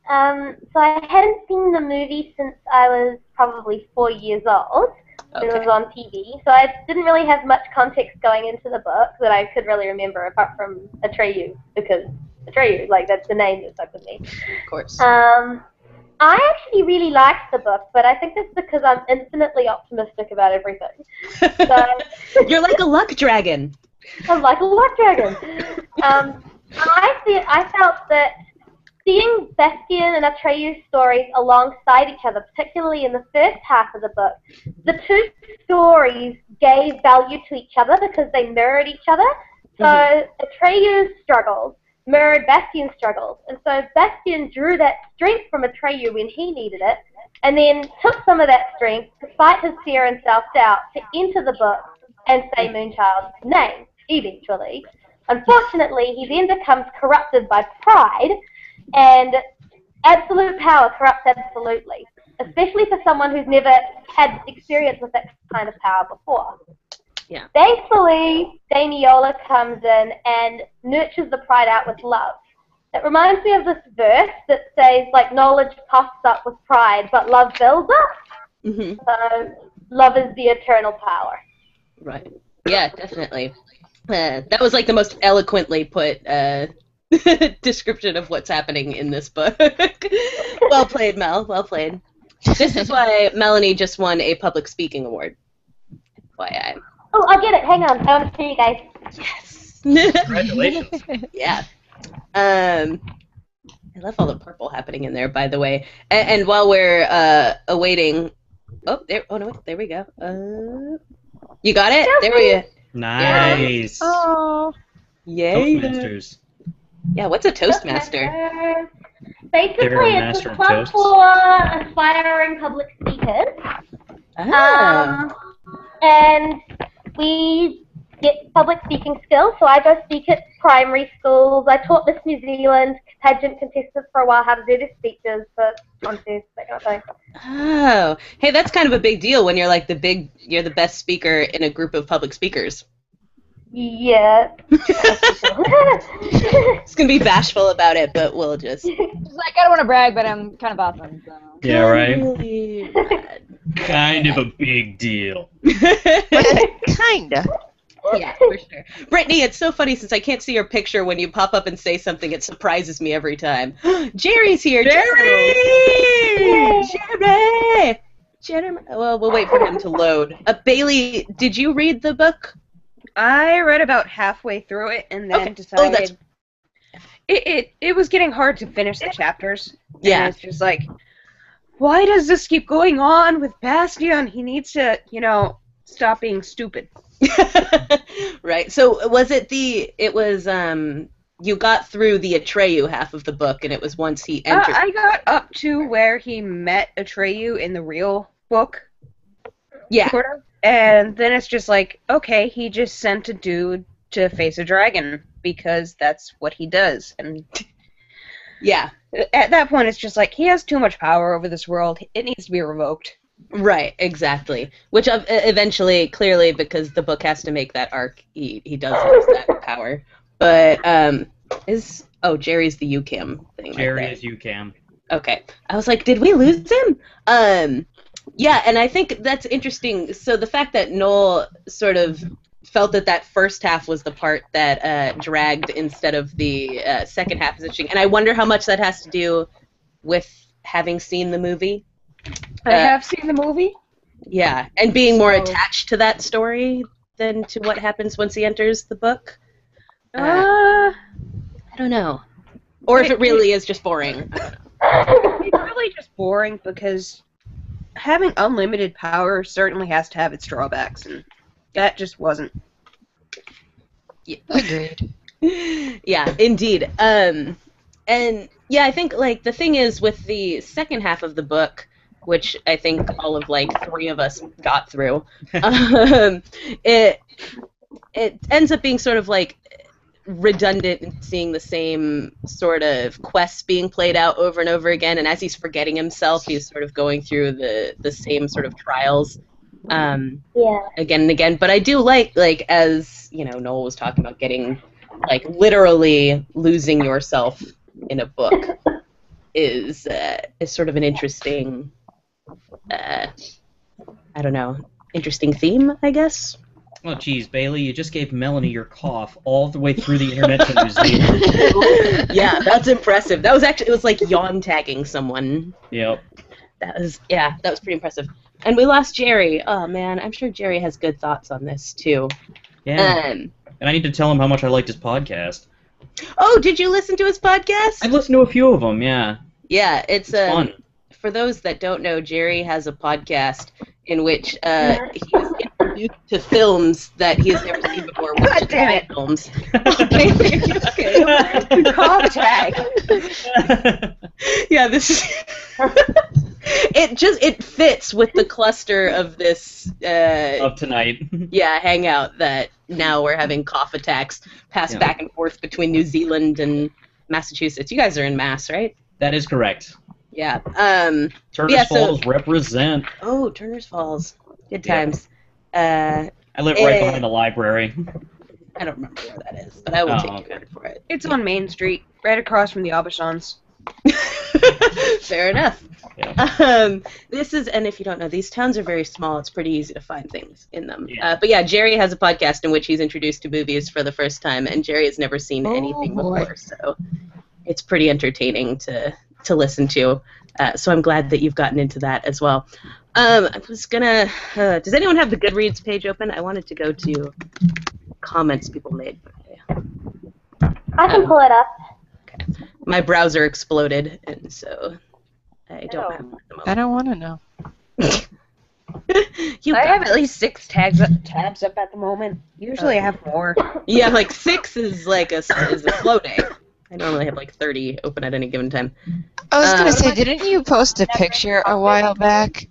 So I hadn't seen the movie since I was probably 4 years old. It was on TV, so I didn't really have much context going into the book that I could really remember apart from Atreyu, because Atreyu, like, that's the name that stuck with me. Of course. I I actually really liked the book, but I think it's because I'm infinitely optimistic about everything. So You're like a luck dragon. I'm like a luck dragon. I felt that seeing Bastian and Atreyu's stories alongside each other, particularly in the first half of the book, the two stories gave value to each other because they mirrored each other. So Atreyu's struggles mirrored Bastian's struggles. And so Bastian drew that strength from Atreyu when he needed it, and then took some of that strength, despite his fear and self-doubt, to enter the book and say Moonchild's name, eventually. Unfortunately, he then becomes corrupted by pride, and absolute power corrupts absolutely, especially for someone who's never had experience with that kind of power before. Yeah. Thankfully, Daniola comes in and nurtures the pride out with love. It reminds me of this verse that says, like, knowledge puffs up with pride, but love builds up. Mm-hmm. So, love is the eternal power. Right. Yeah, definitely. That was like the most eloquently put description of what's happening in this book. Well played, Mel. Well played. This is why Melanie just won a public speaking award. FYI. Oh, I'll get it. Hang on. I want to show you guys. Yes. Congratulations. Yeah. I love all the purple happening in there, by the way. And while we're awaiting, oh no, wait, there we go. You got it? There we go. Nice. Oh. Yay. Toastmasters. Yeah, what's a Toastmaster? Basically, They're a it's master a of club toasts. for aspiring public speakers. Oh. And we get public speaking skills. So I go speak at primary schools. I taught Miss New Zealand pageant contestants for a while how to do their speeches for contests, that kind of thing. Oh. Hey, that's kind of a big deal when you're like you're the best speaker in a group of public speakers. Yeah. It's gonna be bashful about it, but we'll just. It's like, I don't want to brag, but I'm kind of awesome. So. Yeah, right. Really rad. Kind of a big deal. Kinda. Yeah, for sure. Brittany, it's so funny since I can't see your picture when you pop up and say something. It surprises me every time. Jerry's here. Jerry! Jerry! Well, we'll wait for him to load. Bailey, did you read the book? I read about halfway through it and then decided it was getting hard to finish the chapters. Yeah. And it's just like, why does this keep going on with Bastion? He needs to, stop being stupid. Right. So was you got through the Atreyu half of the book and it was once he entered. I got up to where he met Atreyu in the real book. Yeah. Sort of. And then it's just like, okay, he just sent a dude to face a dragon because that's what he does. And yeah. At that point, it's just like, he has too much power over this world. It needs to be revoked. Right, exactly. Which eventually, clearly, because the book has to make that arc, he does lose that power. But, Jerry's the UCAM thing. Jerry right is UCAM. Okay. I was like, did we lose him? Yeah, and I think that's interesting. So the fact that Noel sort of felt that first half was the part that dragged instead of the second half is interesting. And I wonder how much that has to do with having seen the movie. I have seen the movie. Yeah, and being more attached to that story than to what happens once he enters the book. I don't know. Or if it really is just boring. It's really just boring because having unlimited power certainly has to have its drawbacks, and that just wasn't. Yeah. Agreed. Yeah, indeed. And yeah, I think like the thing is with the second half of the book, which I think all of like 3 of us got through, it ends up being sort of like redundant and seeing the same sort of quests being played out over and over again, and as he's forgetting himself, he's sort of going through the same sort of trials again and again. But I do like as Noel was talking about, getting like literally losing yourself in a book is sort of an interesting I don't know, interesting theme, I guess. Oh, geez, Bailey, you just gave Melanie your cough all the way through the internet to New Zealand. Yeah, that's impressive. That was actually, it was like yawn tagging someone. Yep. That was pretty impressive. And we lost Jerry. Oh, man, I'm sure Jerry has good thoughts on this, too. Yeah. And I need to tell him how much I liked his podcast. Oh, did you listen to his podcast? I've listened to a few of them, yeah. Yeah, it's fun. For those that don't know, Jerry has a podcast in which he is introduced to films that he has never seen before. God damn it. Films. Okay. Call tag. Yeah, this is... It fits with the cluster of this of tonight. Yeah, hangout that now we're having cough attacks pass back and forth between New Zealand and Massachusetts. You guys are in Mass, right? That is correct. Yeah. Turner's Falls represent. Oh, Turner's Falls. Good times. I live right behind the library. I don't remember where that is, but I will take your word for it. It's on Main Street, right across from the Aubuchons. Fair enough. Yeah. This is, and if you don't know, these towns are very small. It's pretty easy to find things in them. But yeah, Jerry has a podcast in which he's introduced to movies for the first time, and Jerry has never seen anything before, so it's pretty entertaining to listen to. So I'm glad that you've gotten into that as well. I was gonna. Does anyone have the Goodreads page open? I wanted to go to comments people made. I can pull it up. Okay. My browser exploded, and so I don't have it at the moment. I don't want to know. I have at least 6 tabs up at the moment. Usually I have more. Yeah, like 6 is like is a slow day. I normally have like 30 open at any given time. I was going to say, didn't you post a picture a while back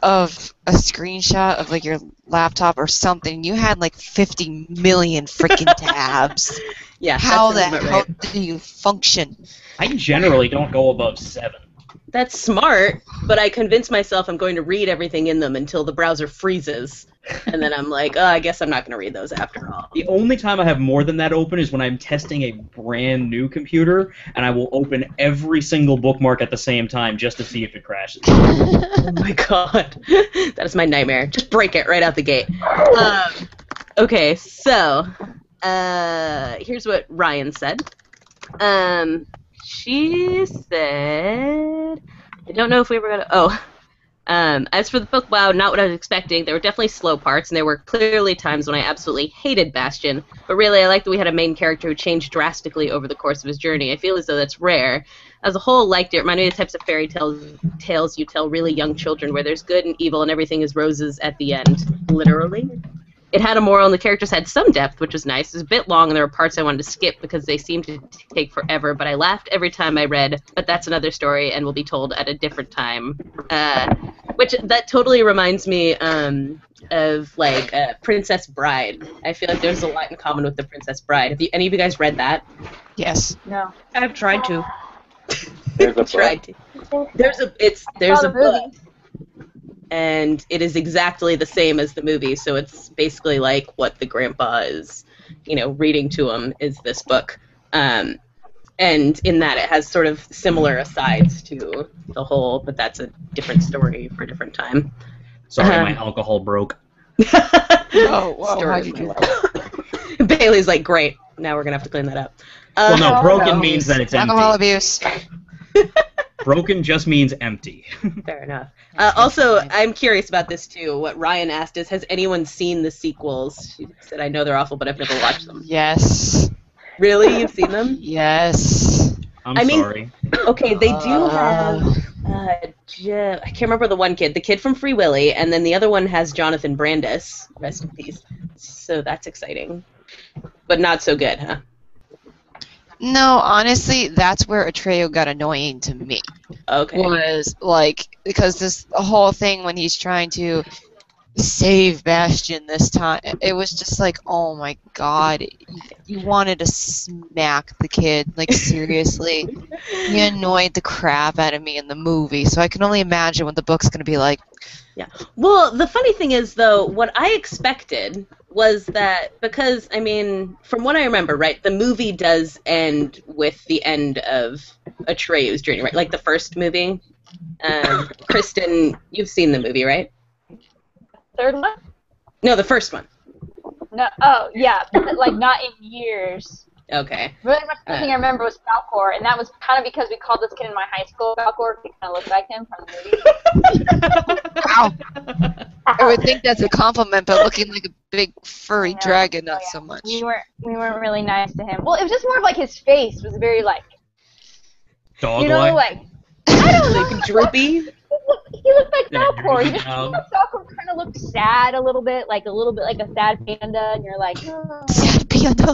of a screenshot of like your laptop or something? You had like 50 million freaking tabs. Yeah. How the hell do you function? I generally don't go above 7. That's smart, but I convince myself I'm going to read everything in them until the browser freezes. And then I'm like, oh, I guess I'm not going to read those after all. The only time I have more than that open is when I'm testing a brand new computer, and I will open every single bookmark at the same time just to see if it crashes. Oh my god. That is my nightmare. Just break it right out the gate. Okay, so here's what Ryan said. She said, I don't know if we were going to... as for the book, wow, not what I was expecting. There were definitely slow parts, and there were clearly times when I absolutely hated Bastian. But really, I like that we had a main character who changed drastically over the course of his journey. I feel as though that's rare. As a whole, liked it. It reminded me of the types of fairy tales you tell really young children where there's good and evil and everything is roses at the end. Literally. It had a moral, and the characters had some depth, which was nice. It was a bit long, and there were parts I wanted to skip because they seemed to take forever, but I laughed every time I read, but that's another story and will be told at a different time. Which, that totally reminds me of, like, Princess Bride. I feel like there's a lot in common with The Princess Bride. Have any of you guys read that? Yes. No. I've tried to. There's a Tried to. There's a book. And it is exactly the same as the movie, so it's basically like what the grandpa is, reading to him is this book. And in that it has sort of similar asides to the whole, but that's a different story for a different time. Sorry, my alcohol broke. Oh, whoa, how'd you do that? Bailey's like, great, now we're going to have to clean that up. Well, no, broken means that it's Alcohol empty. abuse. Broken just means empty. Fair enough. Also, I'm curious about this too. What Ryan asked is, has anyone seen the sequels? She said, I know they're awful, but I've never watched them. Yes. Really? You've seen them? Yes. I'm sorry. Okay, they do have... I can't remember the one kid. The kid from Free Willy, and then the other one has Jonathan Brandis. Rest in peace. So that's exciting. But not so good, huh? No, honestly, that's where Atreyu got annoying to me. Okay. Was, like, because the whole thing when he's trying to save Bastian this time, it was just like, oh my god, you wanted to smack the kid, like, seriously. You annoyed the crap out of me in the movie, so I can only imagine what the book's going to be like. Yeah. Well, the funny thing is, though, what I expected was that, because, I mean, from what I remember, right, the movie does end with the end of Atreyu's journey, right? Like the first movie. Kristen, you've seen the movie, right? Third one? No, the first one. No, oh yeah, but, like not in years. Okay. Really much the thing I remember was Falcor, and that was kind of because we called this kid in my high school Falcor. He kind of looked like him from the movie. Wow. I would think that's a compliment, but looking like a big furry dragon, not so much. We weren't really nice to him. Well, it was just more of like his face was very like, Dog you know, like I don't know, like droopy. He looked like Yeah, Falcor. He droopy just dog. Falcor kind of looked sad a little bit like a sad panda, and you're like, oh. Sad panda.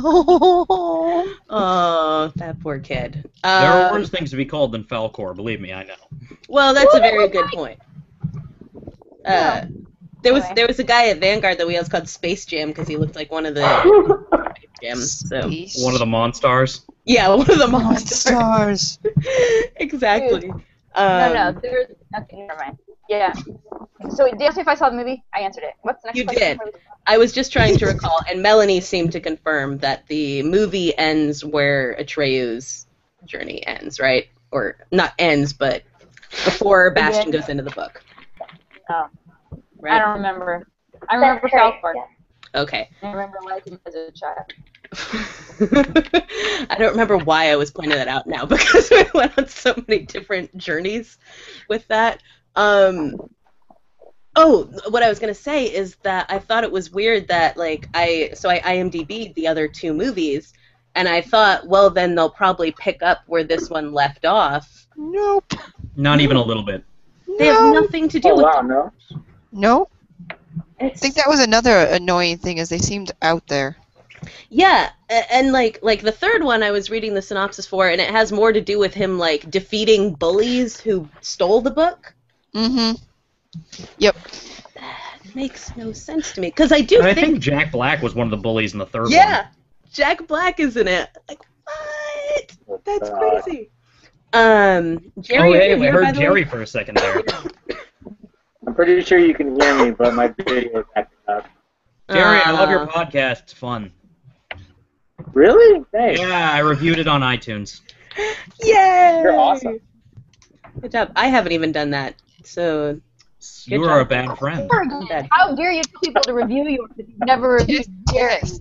Oh, that poor kid. There are worse things to be called than Falcor, believe me, I know. Well, that's a very good point. There was a guy at Vanguard that we always called Space Jam because he looked like one of the Space Jams. So. One of the Monstars? Yeah, one of the Monstars. Exactly. Dude. No, there's okay, never mind. Yeah. So did you ask me if I saw the movie? I answered it. What's the next You question? did. I was just trying to recall, and Melanie seemed to confirm that the movie ends where Atreyu's journey ends, right? Or not ends, but before Bastion goes into the book. Oh. Right? I don't remember. I remember Falcor. Okay. I remember liking him as a child. I don't remember why I was pointing that out now because we went on so many different journeys with that. Oh, what I was gonna say is that I thought it was weird that like I IMDb'd the other two movies, and I thought, well, then they'll probably pick up where this one left off. Nope. Not even a little bit. They have nothing to do with it. No. No. I think that was another annoying thing, is they seemed out there. Yeah, and like the third one I was reading the synopsis for, and it has more to do with him like defeating bullies who stole the book. Mm-hmm. Yep. That makes no sense to me because I think Jack Black was one of the bullies in the third one. Yeah, Jack Black is in it. Like what? That's crazy. Jerry, I heard Jerry for a second there. I'm pretty sure you can hear me, but my video is acting up. Jerry, I love your podcast. It's fun. Really? Thanks. Yeah, I reviewed it on iTunes. Yay! You're awesome. Good job. I haven't even done that, so. You are a bad friend. How dare you tell people to review yours if you've never reviewed Jerry's?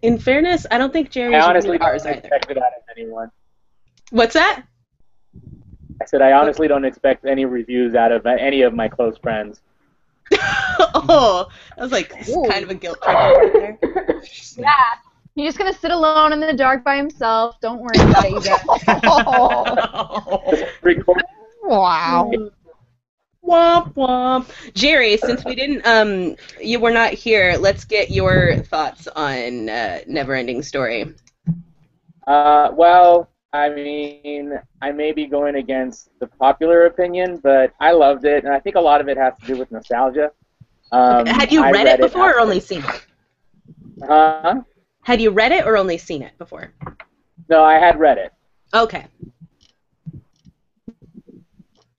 In fairness, I don't think Jerry's I honestly reviewed ours don't either. expect it out of anyone. What's that? I said I honestly don't expect any reviews out of any of my close friends. Oh, that was like kind of a guilt trip right there. Yeah. He's just gonna sit alone in the dark by himself. Don't worry about it, you guys. Wow. Womp womp. Jerry, since we didn't, you were not here, let's get your thoughts on Neverending Story. Well, I mean, I may be going against the popular opinion, but I loved it, and I think a lot of it has to do with nostalgia. Had you read it before or only seen it? Huh? Had you read it or only seen it before? No, I had read it. Okay.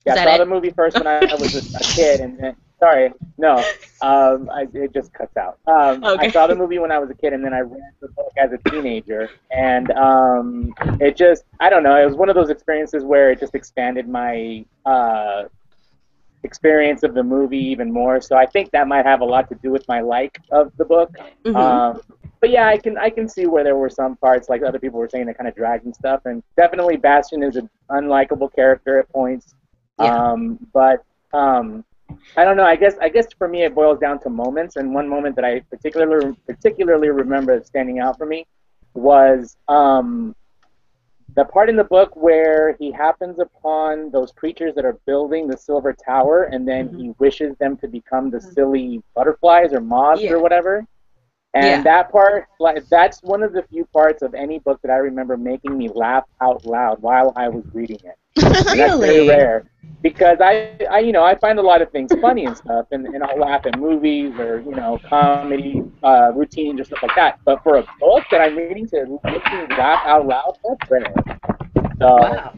Yeah, I saw the movie first when I was a kid, and then, sorry, no, it just cuts out. Okay. I saw the movie when I was a kid, and then I read the book as a teenager, and it just, I don't know, it was one of those experiences where it just expanded my experience of the movie even more, so I think that might have a lot to do with my like of the book. Mm-hmm. But yeah, I can see where there were some parts, like other people were saying, that kind of dragged and stuff, and definitely Bastion is an unlikable character at points. Yeah. But I don't know. I guess for me it boils down to moments, and one moment that I particularly remember standing out for me was the part in the book where he happens upon those creatures that are building the Silver Tower, and then he wishes them to become the silly butterflies or moths or whatever. And that part, like, that's one of the few parts of any book that I remember making me laugh out loud while I was reading it. Really? That's very rare. Because I find a lot of things funny and stuff, and I'll laugh at movies or, comedy routines or stuff like that. But for a book that I'm reading to make me laugh out loud, that's rare. So, wow.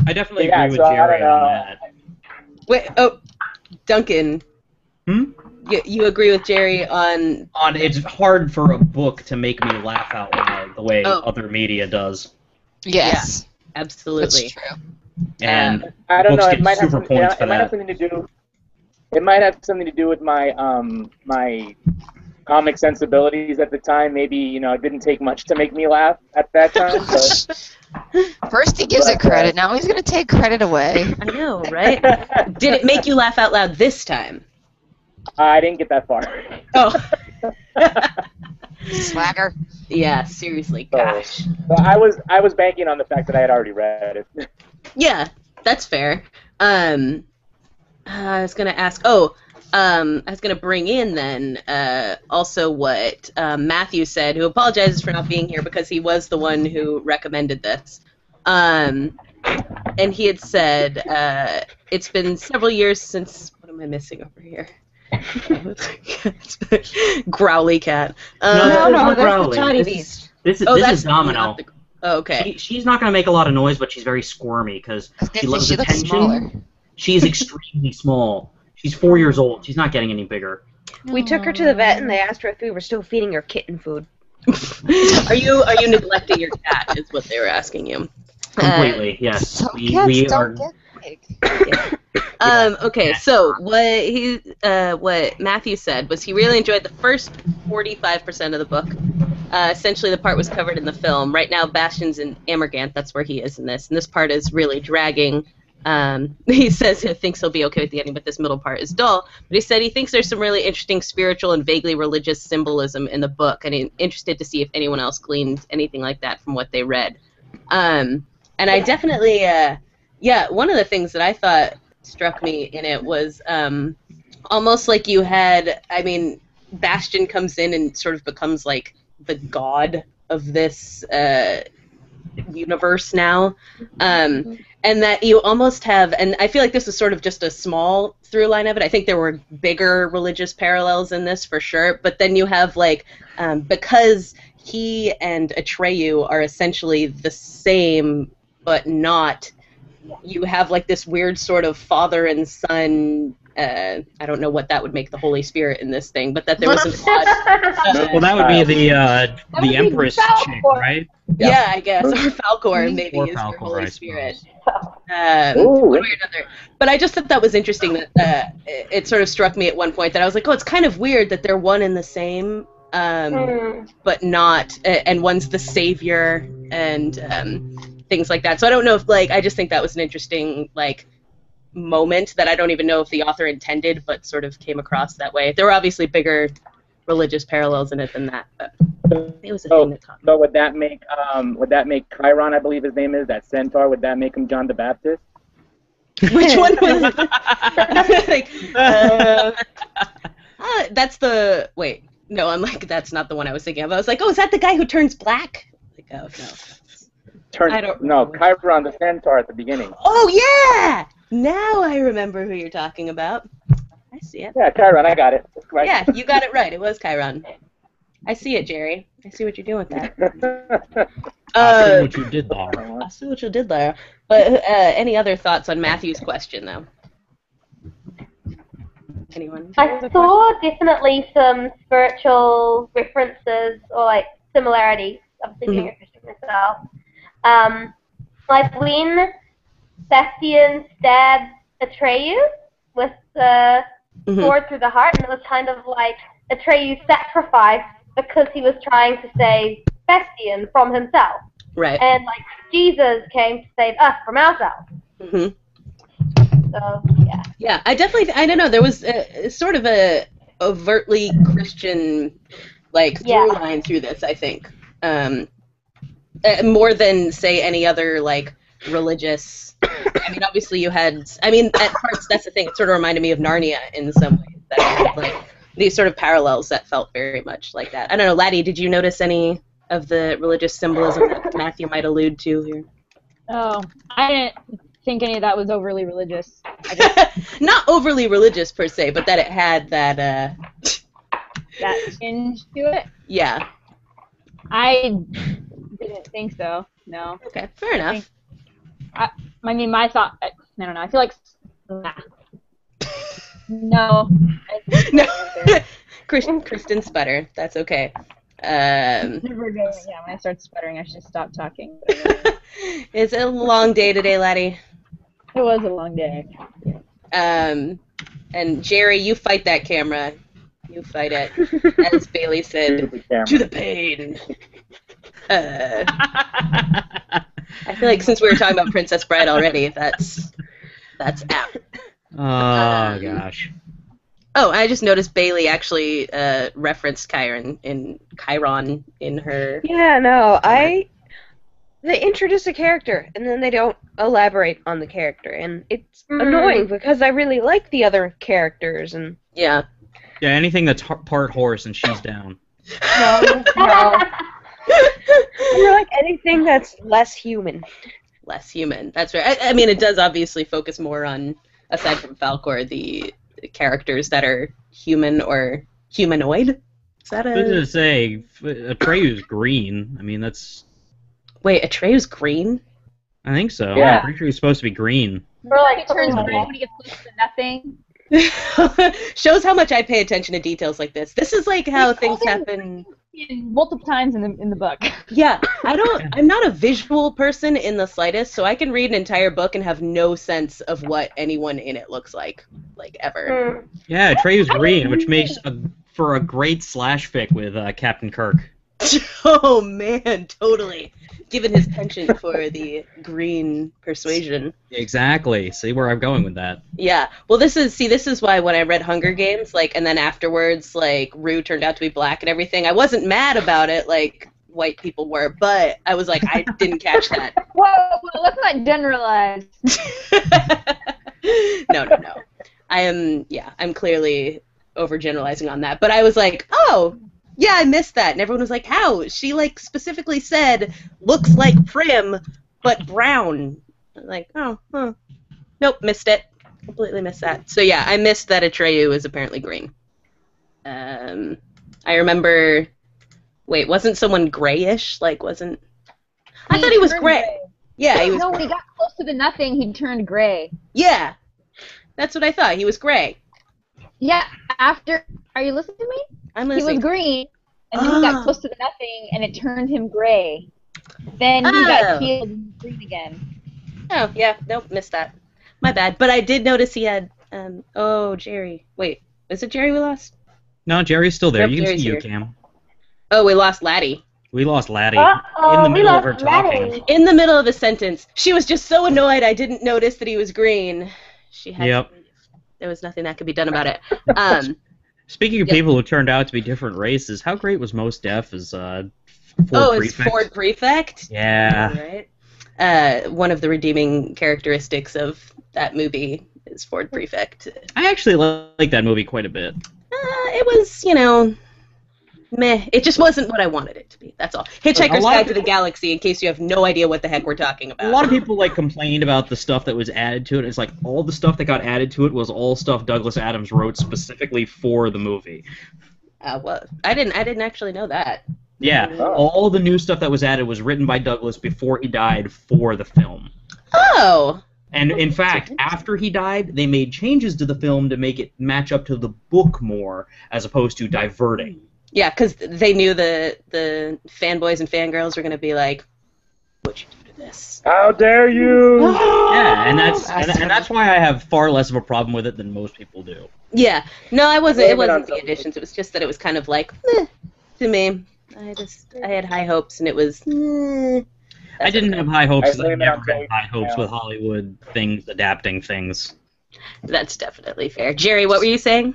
I definitely agree with Jerry on that. Wait, Duncan. You agree with Jerry on it's hard for a book to make me laugh out loud the way other media does. Yes. Yeah, absolutely. That's true. And I don't know. It might have something to do. It might have something to do with my my comic sensibilities at the time. Maybe it didn't take much to make me laugh at that time. But, First he gives it credit, now he's gonna take credit away. I know, right? Did it make you laugh out loud this time? I didn't get that far. Oh. Swagger. Yeah, seriously, gosh. So I was banking on the fact that I had already read it. Yeah, that's fair. I was gonna ask. I was gonna bring in then also what Matthew said, who apologizes for not being here because he was the one who recommended this. And he had said it's been several years since. What am I missing over here? Growly cat. No, that's Growly. the tiny beast. This that's is Domino. Okay. She's not going to make a lot of noise, but she's very squirmy because she loves she looks attention. smaller. She's extremely small. She's 4 years old. She's not getting any bigger. We took her to the vet and they asked her if we were still feeding her kitten food. Are you neglecting your cat? Is what they were asking you. Completely, yes. Some We cats are. don't get big. Okay, so what Matthew said was he really enjoyed the first 45% of the book. Essentially, the part was covered in the film. Right now, Bastion's in Amergant. That's where he is in this. And this part is really dragging. He says he thinks he'll be okay with the ending, but this middle part is dull. But he said he thinks there's some really interesting spiritual and vaguely religious symbolism in the book, and he's interested to see if anyone else gleaned anything like that from what they read. And I definitely, one of the things that I thought struck me in it was almost like you had, Bastion comes in and sort of becomes like the god of this universe now. And that you almost have, and I feel like this is sort of just a small through line of it. I think there were bigger religious parallels in this for sure, but then you have because he and Atreyu are essentially the same, but not, you have this weird sort of father and son, I don't know what that would make the Holy Spirit in this thing, but that there was an odd... Well, that would be the Empress chick, right? Yeah, I guess. Or Falcor, maybe, is your Holy Spirit. One way or another. But I just thought that was interesting that it sort of struck me at one point that I was like, it's kind of weird that they're one and the same, but not, and one's the savior, and things like that. So I don't know if, I just think that was an interesting, moment that I don't even know if the author intended, but sort of came across that way. There were obviously bigger religious parallels in it than that, but it was a thing that caught me. So would that make Chiron, I believe his name is, that centaur, would that make him John the Baptist? Which one was that's the, wait, no, I'm that's not the one I was thinking of. I was like, is that the guy who turns black? Oh, no. Chiron the centaur at the beginning. Oh, yeah! Now I remember who you're talking about. I see it. Yeah, Chiron, I got it. Right. Yeah, you got it right. It was Chiron. I see it, Jerry. I see what you're doing with that. I see what you did there. I see what you did there. But any other thoughts on Matthew's question, though? Anyone? I saw definitely some spiritual references or similarities. Obviously, being a Christian myself. When Bastian stabbed Atreyu with the sword through the heart, and it was kind of like Atreyu's sacrifice because he was trying to save Bastian from himself. Right. And Jesus came to save us from ourselves. So, yeah. Yeah, I don't know, there was sort of a overtly Christian, through line through this, I think. More than, say, any other, religious... obviously you had... at parts, that's the thing, it sort of reminded me of Narnia in some ways. That had, these sort of parallels that felt very much like that. I don't know, Laddie, did you notice any of the religious symbolism that Matthew might allude to here? Oh, I didn't think any of that was overly religious. Not overly religious, per se, but that it had that... that tinge to it? Yeah. I didn't think so, no. Okay, fair enough. My thought, I don't know, I feel like, no. No. Kristen sputter, that's okay. Never again, when I start sputtering, I should just stop talking. It's a long day today, laddie. It was a long day. And Jerry, you fight that camera. You fight it. As Bailey said, Stupid camera. to the pain. I feel like since we were talking about Princess Bride already, that's apt. Oh gosh. Oh, I just noticed Bailey actually referenced Chiron in her. Yeah, no, they introduce a character and then they don't elaborate on the character, and it's annoying because I really like the other characters and. Yeah. Yeah, anything that's part horse and she's down. No. I like anything that's less human. Less human. That's right. I mean, it does obviously focus more on, aside from Falcor, the characters that are human or humanoid. Is that I was gonna say Atreyu's green. I mean, that's. Wait, Atreyu's green? I think so. Yeah. I'm pretty sure he's supposed to be green. Or like he turns Oh. red when he gets close to nothing. Shows how much I pay attention to details like this. This is like how things happen. Multiple times in the book. Yeah, I'm not a visual person in the slightest, so I can read an entire book and have no sense of what anyone in it looks like ever. Yeah, Atreyu's green, which makes for a great slash fic with Captain Kirk. Oh man, totally. Given his penchant for the green persuasion. Exactly. See where I'm going with that. Yeah. Well, this is why when I read Hunger Games, and then afterwards, Rue turned out to be black and everything, I wasn't mad about it like white people were, but I was like, I didn't catch that. Whoa, let's not generalize. No. I'm clearly overgeneralizing on that, but I was like, oh, yeah, I missed that. And everyone was like, how? She, specifically said, looks like Prim, but brown. I'm like, oh, huh. Nope, missed it. Completely missed that. So, yeah, I missed that Atreyu is apparently green. I remember... Wait, wasn't someone grayish? I thought he was gray. Yeah, he was No, gray. when he got close to the nothing, he turned gray. Yeah, that's what I thought. He was gray. Yeah, after... Are you listening to me? I'm He listening. was green, and then he got close to the nothing, and it turned him gray. Then he got healed and he's green again. Oh, yeah. Nope, missed that. My bad. But I did notice he had, Jerry. Wait, is it Jerry we lost? No, Jerry's still there. Nope, You can Jerry's see you, here. Cam. Oh, we lost Laddie. We lost Laddie Uh-oh, in the we middle of her lost talking. Laddie. In the middle of a sentence. She was just so annoyed I didn't notice that he was green. She had Yep. There was nothing that could be done about it. Speaking of Yep. people who turned out to be different races, how great was Mos Def as Ford it's Prefect? Ford Prefect? Yeah. Right. One of the redeeming characteristics of that movie is Ford Prefect. I actually like that movie quite a bit. It was, meh. It just wasn't what I wanted it to be. That's all. Hitchhiker's lot Guide of to the Galaxy, in case you have no idea what the heck we're talking about. A lot of people complained about the stuff that was added to it. It's like all the stuff that got added to it was all stuff Douglas Adams wrote specifically for the movie. Well, I didn't actually know that. Yeah, all the new stuff that was added was written by Douglas before he died for the film. Oh. And in fact, after he died, they made changes to the film to make it match up to the book more, as opposed to diverting. Yeah, because they knew the fanboys and fangirls were going to be like, what'd you do to this? How dare you! Yeah, and that's why I have far less of a problem with it than most people do. Yeah. No, it wasn't Blame it on the something. additions. It was just that it was kind of like, to me. I had high hopes, and it was, I didn't have high hopes. I 'Cause I blame it never on had Dave high hopes now. with Hollywood things adapting things. That's definitely fair. Jerry, what were you saying?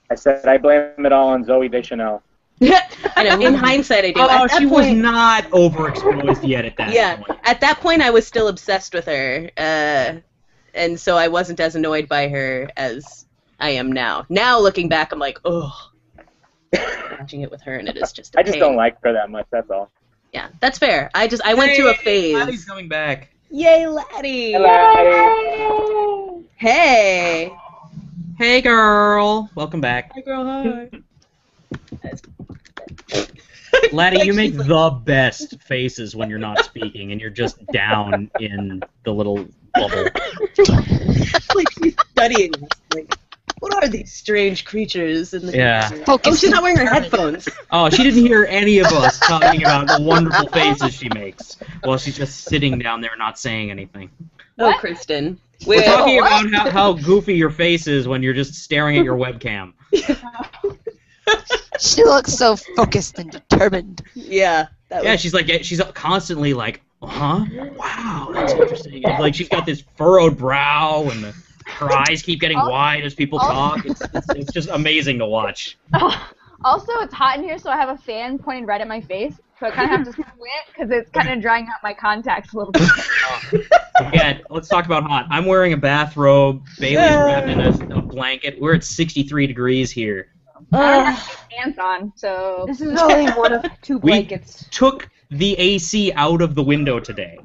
I said I blame it all on Zoe Deschanel. I know, in hindsight, I do. Oh, At that she was point- not overexposed yet at that Yeah, point. at that point I was still obsessed with her, and so I wasn't as annoyed by her as I am now. Now, looking back, I'm like, ugh. Watching it with her, and it is just a I just pain. don't like her that much. That's all. Yeah, that's fair. I went through a phase. Laddie's coming back. Yay, Laddie! Hello. Hey! Hey, girl. Welcome back. Hi, girl, hi. Laddie, you make the best faces when you're not speaking and you're just down in the little bubble. Like she's studying us. Like, what are these strange creatures in the Yeah. Oh, she's not wearing her headphones. Oh, she didn't hear any of us talking about the wonderful faces she makes while she's just sitting down there not saying anything. Oh, Kristen. We're talking about how goofy your face is when you're just staring at your webcam. She looks so focused and determined. Yeah. Yeah, she's constantly like, wow, that's interesting. And, like, she's got this furrowed brow, and her eyes keep getting wide as people talk. It's just amazing to watch. Also, it's hot in here, so I have a fan pointing right at my face. So I kind of have to squint because it's kind of drying out my contacts a little bit. Again, let's talk about hot. I'm wearing a bathrobe. Bailey's wrapped in a blanket. We're at 63 degrees here. I don't have any pants on, so... This is only one of 2 blankets. We took the AC out of the window today.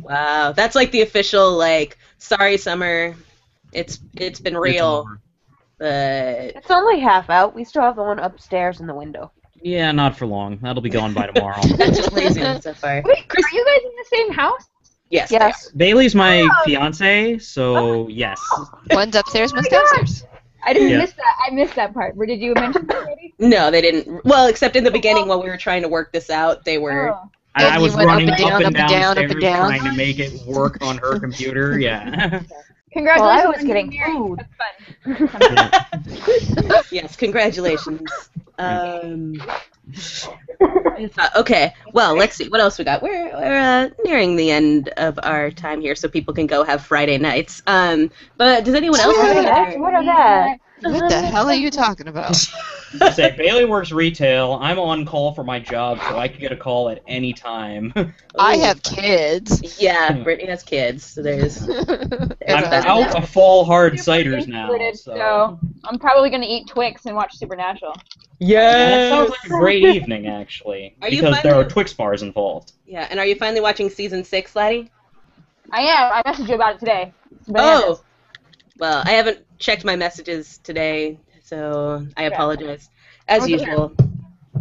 Wow, that's like the official, like, sorry, summer, it's been real, but... It's only half out. We still have the one upstairs in the window. Yeah, not for long. That'll be gone by tomorrow. That's just laziness so far. Wait, are you guys in the same house? Yes. Yes. Bailey's my fiance, so yes. One's upstairs, one's downstairs. I didn't miss that. I missed that part. Did you mention that already? No, they didn't. Well, except in the beginning while we were trying to work this out, they were... I was went running up and down, downstairs up and down. trying to make it work on her computer, yeah. Congratulations. Well, I was on getting getting married. food. That's fun. Yes, congratulations. Okay, well, let's see. What else we got? We're nearing the end of our time here, so people can go have Friday nights. But does anyone else have any What are that? What the hell are you talking about? I say Bailey works retail. I'm on call for my job, so I can get a call at any time. I have kids. Yeah, Brittany has kids, so there's... I'm out of fall hard ciders now. So I'm probably going to eat Twix and watch Supernatural. That sounds like a great evening, actually, Are you because there finally- are Twix bars involved. Yeah, and are you finally watching season 6, Laddie? I am. I messaged you about it today. Oh! Well, I haven't checked my messages today, so I apologize. As usual,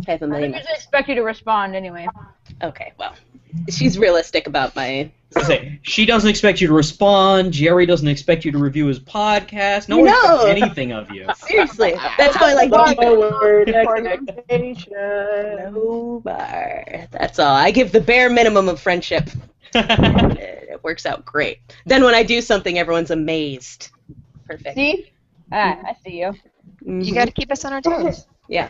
I have a I million didn't usually expect you to respond anyway. Okay, well, she's realistic about my... I say, she doesn't expect you to respond. Jerry doesn't expect you to review his podcast. No one expects anything of you. Seriously, that's why I like... Lowered expectation. No bar. That's all. I give the bare minimum of friendship. It works out great. Then when I do something, everyone's amazed. Perfect. Steve? I see you. You got to keep us on our toes. Yeah.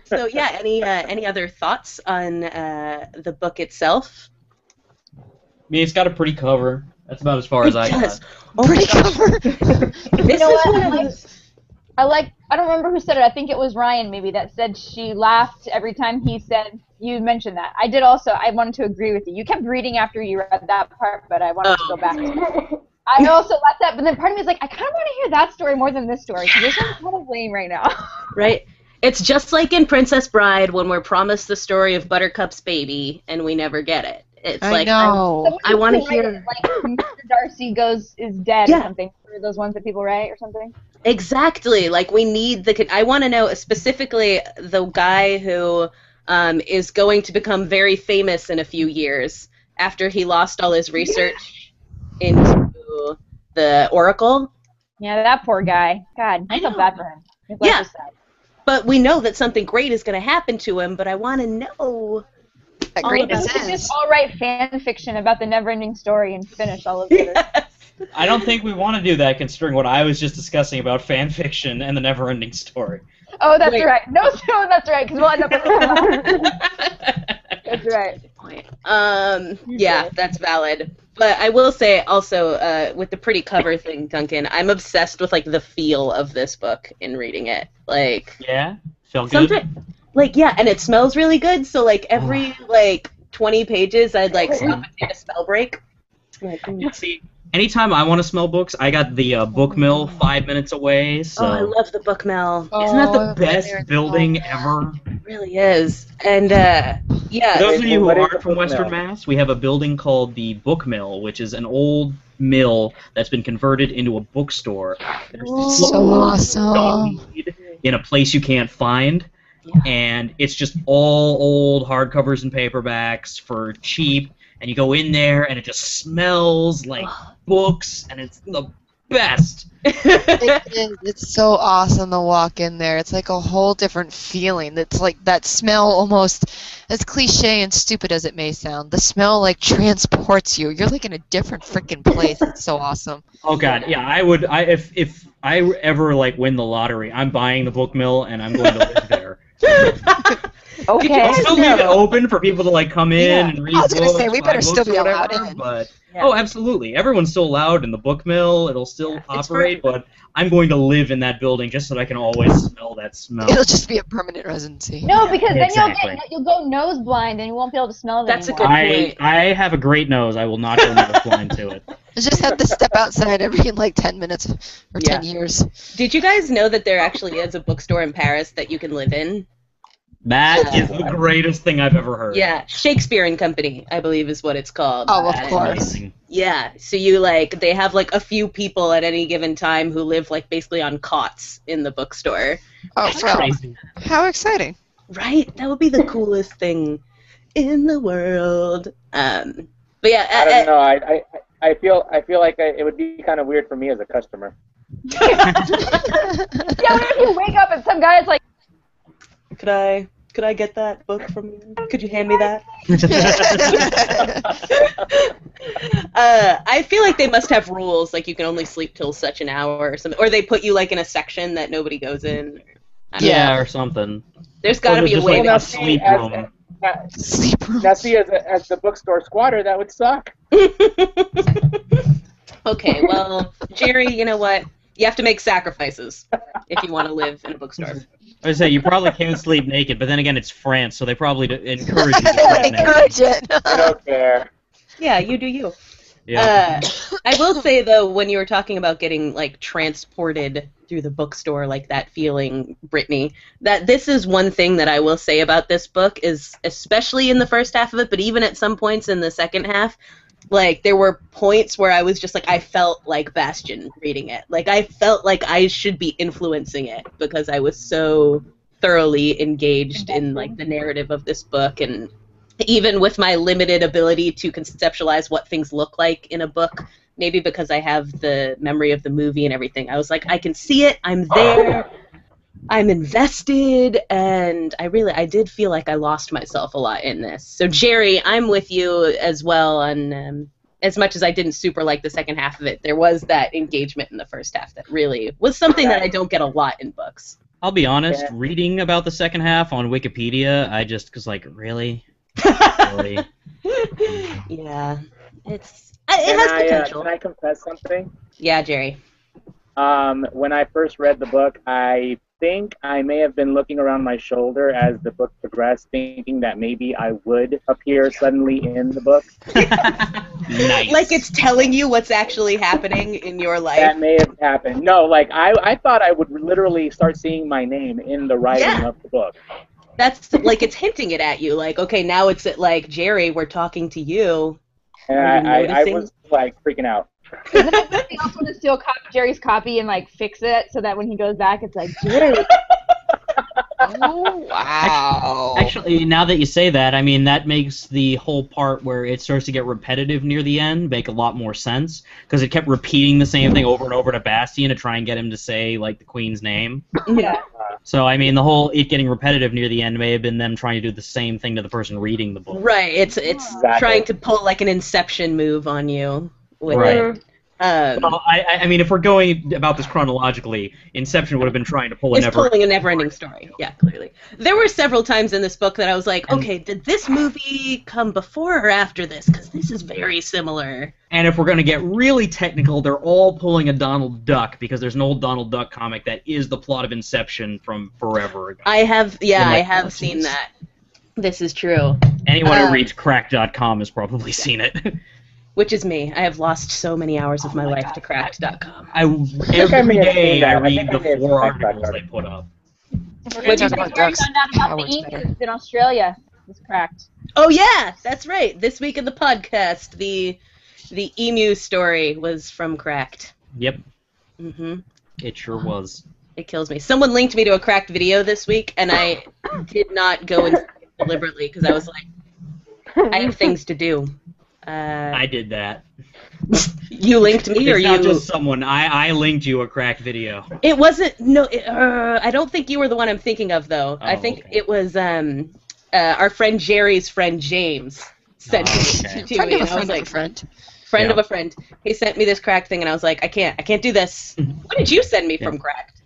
So yeah, any other thoughts on the book itself? I mean, it's got a pretty cover. That's about as far as I got. Oh Pretty cover. This know is what? one of those... I don't remember who said it. I think it was Ryan maybe that said she laughed every time he said, you mentioned that. I did also. I wanted to agree with you. You kept reading after you read that part, but I wanted to go back to it. I also liked that, but then part of me is like, I kind of want to hear that story more than this story, because this one's kind of lame right now. Right? It's just like in Princess Bride when we're promised the story of Buttercup's baby and we never get it. It's I know. I want to hear... Like, Mr. Darcy is dead or something. Or those ones that people write or something. Exactly. Like, we need I want to know specifically the guy who is going to become very famous in a few years after he lost all his research into the Oracle. Yeah, that poor guy. God, I feel bad for him. His life was sad. But we know that something great is going to happen to him, but I want to know... That greatness Just is. all write fan fiction about the Neverending Story and finish all of it. I don't think we want to do that, considering what I was just discussing about fan fiction and the Neverending Story. Oh, that's right. No, that's right, because we'll end up with That's right. Yeah, that's valid. But I will say also, with the pretty cover thing, Duncan, I'm obsessed with, like, the feel of this book in reading it. Like... Yeah? Felt good? Like, yeah, and it smells really good, so, like, every, 20 pages, I'd, like, stop and take a spell break. See, anytime I want to smell books, I got the book mill 5 minutes away, so... Oh, I love the book mill. Isn't that the best building ever? It really is. And, yeah. For those of you who aren't from Western Mass, we have a building called the Book Mill, which is an old mill that's been converted into a bookstore. So awesome. In a place you can't find. Yeah. And it's just all old hardcovers and paperbacks for cheap. And you go in there, and it just smells like books, and it's the best. It is. It's so awesome to walk in there. It's like a whole different feeling. It's like that smell, almost as cliche and stupid as it may sound. The smell like transports you. You're like in a different freaking place. It's so awesome. Oh god, yeah, I would. If I ever like win the lottery, I'm buying the book mill and I'm going to live there. Okay. I'll still leave it open for people to like come in and read I was books. gonna say we buy better books still or be allowed whatever, in. But Yeah. oh, absolutely, everyone's still allowed in the book mill. It'll still operate, but I'm going to live in that building just so that I can always smell that smell. It'll just be a permanent residency. No, because then Exactly. you'll go nose blind and you won't be able to smell it That's a anymore. good point. I have a great nose. I will not go nose blind to it. I just have to step outside every like 10 minutes or 10 years. Did you guys know that there actually is a bookstore in Paris that you can live in? That is the greatest thing I've ever heard. Yeah, Shakespeare and Company, I believe is what it's called. Oh, of That is course. amazing. Yeah, so you like they have like a few people at any given time who live like basically on cots in the bookstore. Oh, That's well, crazy. how exciting. Right? That would be the coolest thing in the world. But yeah, I don't know. I feel like it would be kind of weird for me as a customer. Yeah, what if you wake up and some guy's like, could I get that book from you? Could you hand me that? I feel like they must have rules, like you can only sleep till such an hour or something, or they put you like in a section that nobody goes in. I don't know. Yeah, or something. There's got to Or be a just, way. like, to a sleep room. Sleep room. Now, see, as the bookstore squatter, that would suck. Okay, well, Jerry, you know what? You have to make sacrifices if you want to live in a bookstore. I would say you probably can't sleep naked, but then again, it's France, so they probably encourage you to sleep naked. Encourage it. I don't care. Yeah, you do you. Yeah. I will say though, when you were talking about getting like transported through the bookstore, like that feeling, Brittany, that this is one thing that I will say about this book is, especially in the first half of it, but even at some points in the second half, like there were points where I was just like, I felt like Bastion reading it. Like I felt like I should be influencing it because I was so thoroughly engaged in like the narrative of this book, and even with my limited ability to conceptualize what things look like in a book, maybe because I have the memory of the movie and everything, I was like, I can see it, I'm there, I'm invested, and I did feel like I lost myself a lot in this. So Jerry, I'm with you as well on, as much as I didn't super like the second half of it, there was that engagement in the first half that really was something that I don't get a lot in books. I'll be honest, reading about the second half on Wikipedia, I just, because, like, really? Really? Yeah. It has potential. Can I confess something? Yeah, Jerry. When I first read the book, I think I may have been looking around my shoulder as the book progressed, thinking that maybe I would appear suddenly in the book. Nice. Like it's telling you what's actually happening in your life. That may have happened. No, like I thought I would literally start seeing my name in the writing of the book. That's like it's hinting it at you. Like, okay, now it's at like Jerry, we're talking to you. And I was like freaking out. isn't it something else to steal Jerry's copy and like fix it so that when he goes back, it's like Jerry. Oh, wow. Actually, now that you say that, I mean, that makes the whole part where it starts to get repetitive near the end make a lot more sense, because it kept repeating the same thing over and over to Bastian to try and get him to say, like, the Queen's name. Yeah. So, I mean, the whole it getting repetitive near the end may have been them trying to do the same thing to the person reading the book. Right. It's trying to pull like an Inception move on you. With Right. it. Well, I mean, if we're going about this chronologically, Inception would have been trying to pull a It's pulling a Neverending Story. Yeah, clearly. There were several times in this book that I was like, okay, did this movie come before or after this? Because this is very similar. And if we're going to get really technical, they're all pulling a Donald Duck, because there's an old Donald Duck comic that is the plot of Inception from forever ago. I have seen that. This is true. Anyone who reads crack.com has probably seen it. Which is me. I have lost so many hours of my life to cracked.com. Every day I read the 4 articles they put up. Jerry found out about the ink in Australia. It's cracked. Oh yeah, that's right. This week in the podcast, the emu story was from Cracked. Yep. Mm-hmm. It sure was. It kills me. Someone linked me to a Cracked video this week, and I did not go and see it deliberately because I was like, I have things to do. I did that. You linked me, or It's you? not just someone. I linked you a cracked video. It wasn't. No, I don't think you were the one I'm thinking of, though. I think okay. it was our friend Jerry's friend James sent it to Friend me, of a and I was friend of like, a friend. friend Yeah. of a friend. He sent me this cracked thing, and I was like, I can't do this. What did you send me from cracked?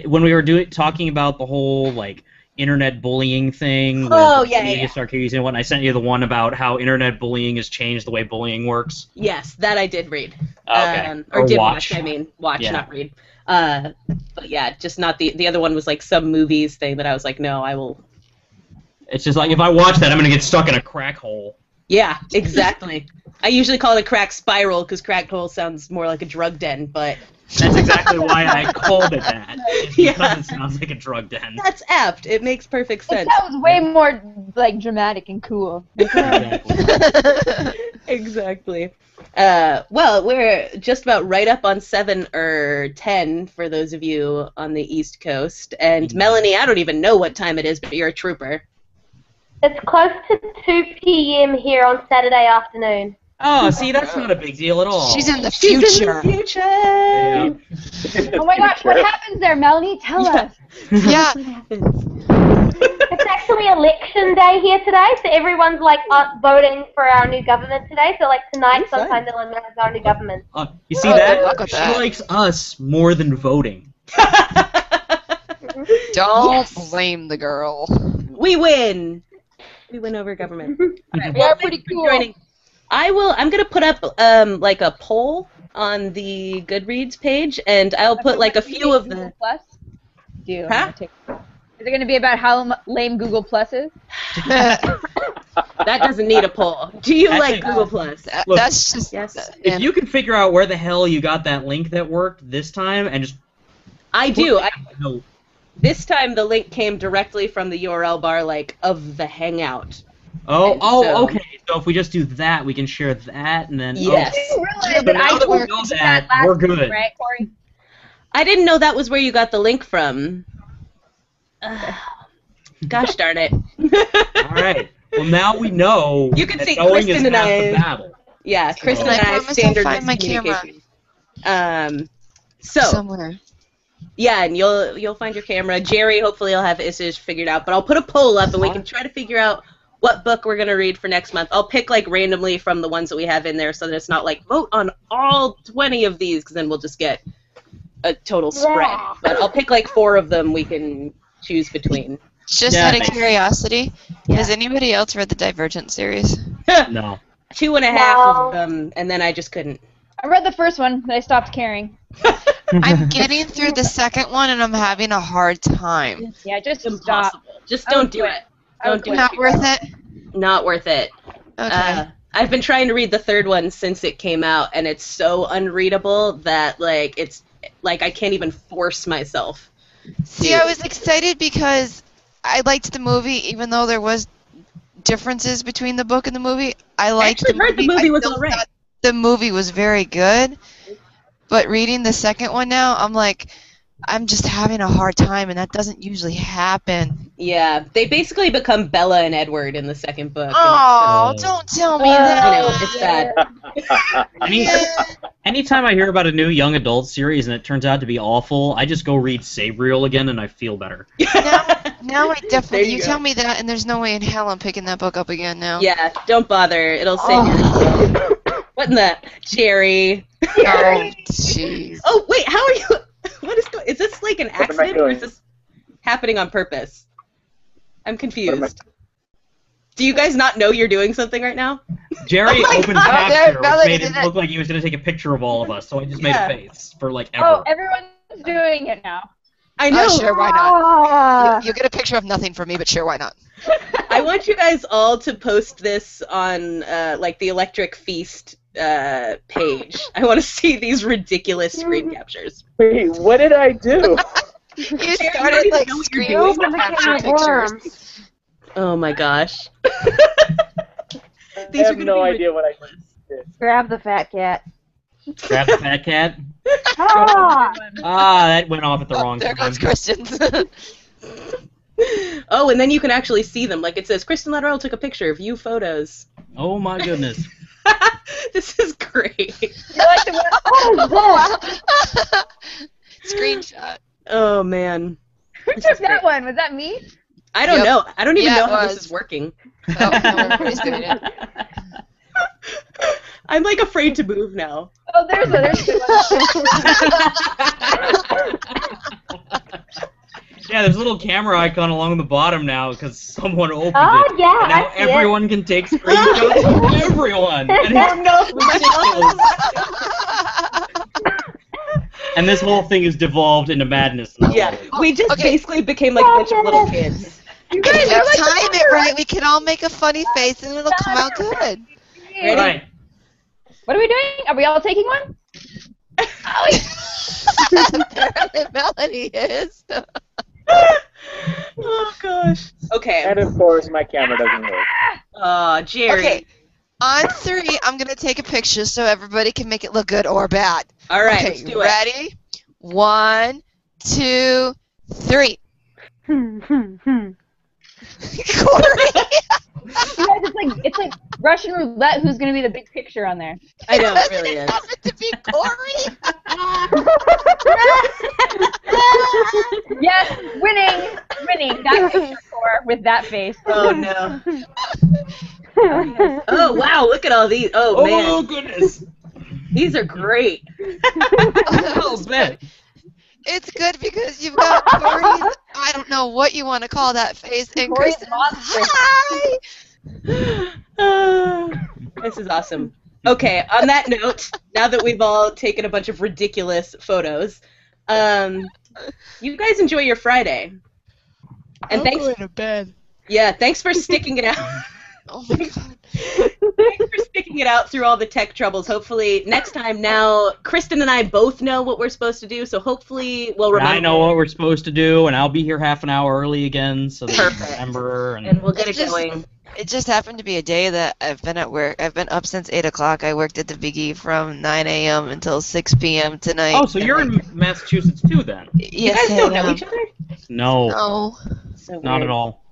When we were talking about the whole like internet bullying thing. Oh, with yeah, media yeah. start using one. I sent you the one about how internet bullying has changed the way bullying works. Yes, that I did read. Okay. Or Or did watch. watch. I mean, watch, Yeah. not read. But yeah, just not the other one was like some movies thing that I was like, no, I will. It's just like if I watch that, I'm gonna get stuck in a crack hole. Yeah, exactly. I usually call it a crack spiral because cracked hole sounds more like a drug den, but That's exactly why I called it that. It's because Yeah. it sounds like a drug den. that's apt. It makes perfect It sense. sounds way more like dramatic and cool. Exactly. Exactly. Well, we're just about right up on 7 or 10 for those of you on the East Coast. And Melanie, I don't even know what time it is, but you're a trooper. It's close to 2 p.m. here on Saturday afternoon. Oh, see, that's not a big deal at all. She's in the She's future. in the future. Yeah. Oh my gosh, what happens there, Melanie? Tell us. Yeah. It's actually election day here today, so everyone's like voting for our new government today. So like tonight, Exciting. sometime they'll announce our new government. You see Oh, that? good luck with She that. likes us more than voting. Don't blame the girl. We win. We win over government. Alright, We are thanks pretty for cool. joining. I'm gonna put up like a poll on the Goodreads page, and I'll put like a few of Google the. Plus? Do Huh? Is it going to be about how lame Google Plus is? That doesn't need a poll. Do you Actually, like Google Plus? Look, That's just Yes. If you can figure out where the hell you got that link that worked this time, and just I do. no, This time the link came directly from the URL bar, like of the Hangout. oh, So- okay. So if we just do that, we can share that, and then Yes. You realize So that now I that we told know you that, last we're week, good. right, Corey? I didn't know that was where you got the link from. Gosh darn it. All right. Well, now we know. You can that see knowing Kristen is and half I- the battle. Yeah, Kristen I and I promise I'll standard find my miscommunication. So somewhere. yeah, and you'll find your camera. Jerry, hopefully, will have his figured out. But I'll put a poll up, and we can try to figure out what book we're gonna read for next month. I'll pick like randomly from the ones that we have in there, so that it's not like vote on all 20 of these, because then we'll just get a total spread. Yeah. But I'll pick like 4 of them we can choose between. Just Yeah, out of thanks. curiosity, Yeah. has anybody else read the Divergent series? No. 2.5 No. of them, and then I just couldn't. I read the first one, but I stopped caring. I'm getting through the second one and I'm having a hard time. Yeah, just stop. Impossible. Just I would don't do quit. it. I would Don't do quit. Not worth it. Not worth it. Okay. I've been trying to read the third one since it came out, and it's so unreadable that like it's like I can't even force myself. See, I was excited because I liked the movie, even though there was differences between the book and the movie. I liked actually heard the movie I was still alright. thought the movie was very good, but reading the second one now, I'm like, I'm just having a hard time, and that doesn't usually happen. Yeah, they basically become Bella and Edward in the second book. and Oh, don't tell me I know, that. it's bad. Anytime I hear about a new young adult series and it turns out to be awful, I just go read Sabriel again and I feel better. Now I There definitely, you you go. tell me that, and there's no way in hell I'm picking that book up again now. Yeah, don't bother. It'll save your. What in the Jerry? Oh, jeez. Oh wait, how are you? What is going? Is this like an am I accident or is doing? this happening on purpose? I'm What am I- confused. Do you guys not know you're doing something right now? Jerry Oh my opened God. Capture, Now which that made you it did it. look like he was going to take a picture of all of us, so I just made Yeah. a face for like ever. Oh, everyone's doing it now. I know. Oh, sure, why not? Ah. You get a picture of nothing from me, but sure, why not? I want you guys all to post this on like the Electric Feast page. I want to see these ridiculous screen captures. Wait, what did I do? You don't started even like know what you're screaming doing. for capture pictures. Oh my gosh. I These are have gonna no be idea what I did. Grab the fat cat. Grab the fat cat. Ah. Ah, that went off at the wrong There time. goes Kristen. Oh, and then you can actually see them. Like it says, Kristen Letterall took a picture. View photos. Oh my goodness. This is great. You like the one? Oh, wow. Screenshot. Oh man. Who took that one? Was that me? I don't Yep. know. I don't even Yeah, know it how was. this is working. Oh, everybody's doing it. I'm like afraid to move now. Oh, there's a good one. Yeah, there's a little camera icon along the bottom now because someone opened Oh, it. yeah, and now I see everyone can take screenshots of everyone. And it's ridiculous. And this whole thing is devolved into madness. Yeah, we just Okay. basically became like a bunch of little kids. You If guys you are like time it right, we can all make a funny face and it'll come out good. Ready? Right. What are we doing? Are we all taking one? Apparently Melanie is. Oh gosh. Okay. And of course, my camera doesn't work. Jerry. Okay. On 3, I'm going to take a picture so everybody can make it look good or bad. All right, Okay, let's do it. ready? 1, 2, 3. Corey. You guys, it's like Russian roulette. Who's gonna be the big picture on there? I know, it Doesn't really is. happen to be Corey. Yes, winning. That picture score with that face. Oh no. Oh wow, look at all these. Oh Oh, man. goodness. These are great. What the hell's that? It's good because you've got Corey's, I don't know what you want to call that face, and Corey's Kristen's, monster. hi! This is awesome. Okay, on that note, now that we've all taken a bunch of ridiculous photos, you guys enjoy your Friday. And thanks. going to bed. Yeah, thanks for sticking it out. Oh my god. Thanks for sticking it out through all the tech troubles. Hopefully, next time now, Kristen and I both know what we're supposed to do, so hopefully we'll remember. I know what we're supposed to do, and I'll be here half an hour early again, so that you Perfect. remember. And we'll get it Just- going. It just happened to be a day that I've been at work. I've been up since 8 o'clock. I worked at the Biggie from 9 a.m. until 6 p.m. tonight. Oh, so you're in Massachusetts too, then? You Yes, guys don't I know am. each other? No, No. So not weird. at all.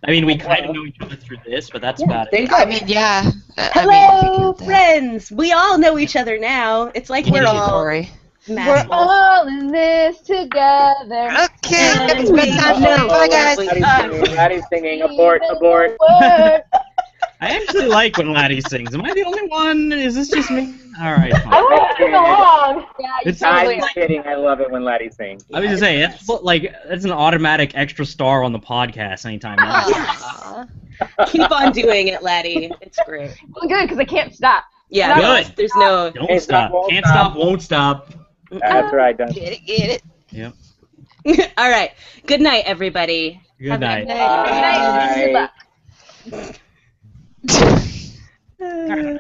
I mean, we kind of know each other through this, but that's about There it. you go. I mean, yeah. Hello, friends. We all know each other now. It's like we're all Corey. We're massive. all in this together. Okay, And it's bedtime now. Bye, guys. Laddie's singing, abort, abort. I actually like when Laddie sings. Am I the only one? Is this just me? All right. I Fine. want to sing along. Yeah, It's- I'm kidding. I love it when Laddie sings. I was just saying, it's like that's an automatic extra star on the podcast anytime. Aw. Keep on doing it, laddie. It's great. well, good because I can't stop. Yeah, Good. there's no. Don't Can't stop. stop, won't Can't stop. stop. Won't stop. That's right, Dun. Get it, get it. Yep. All right. Good night, everybody. Good Have a night. Good night. Good luck. Bye. Uh,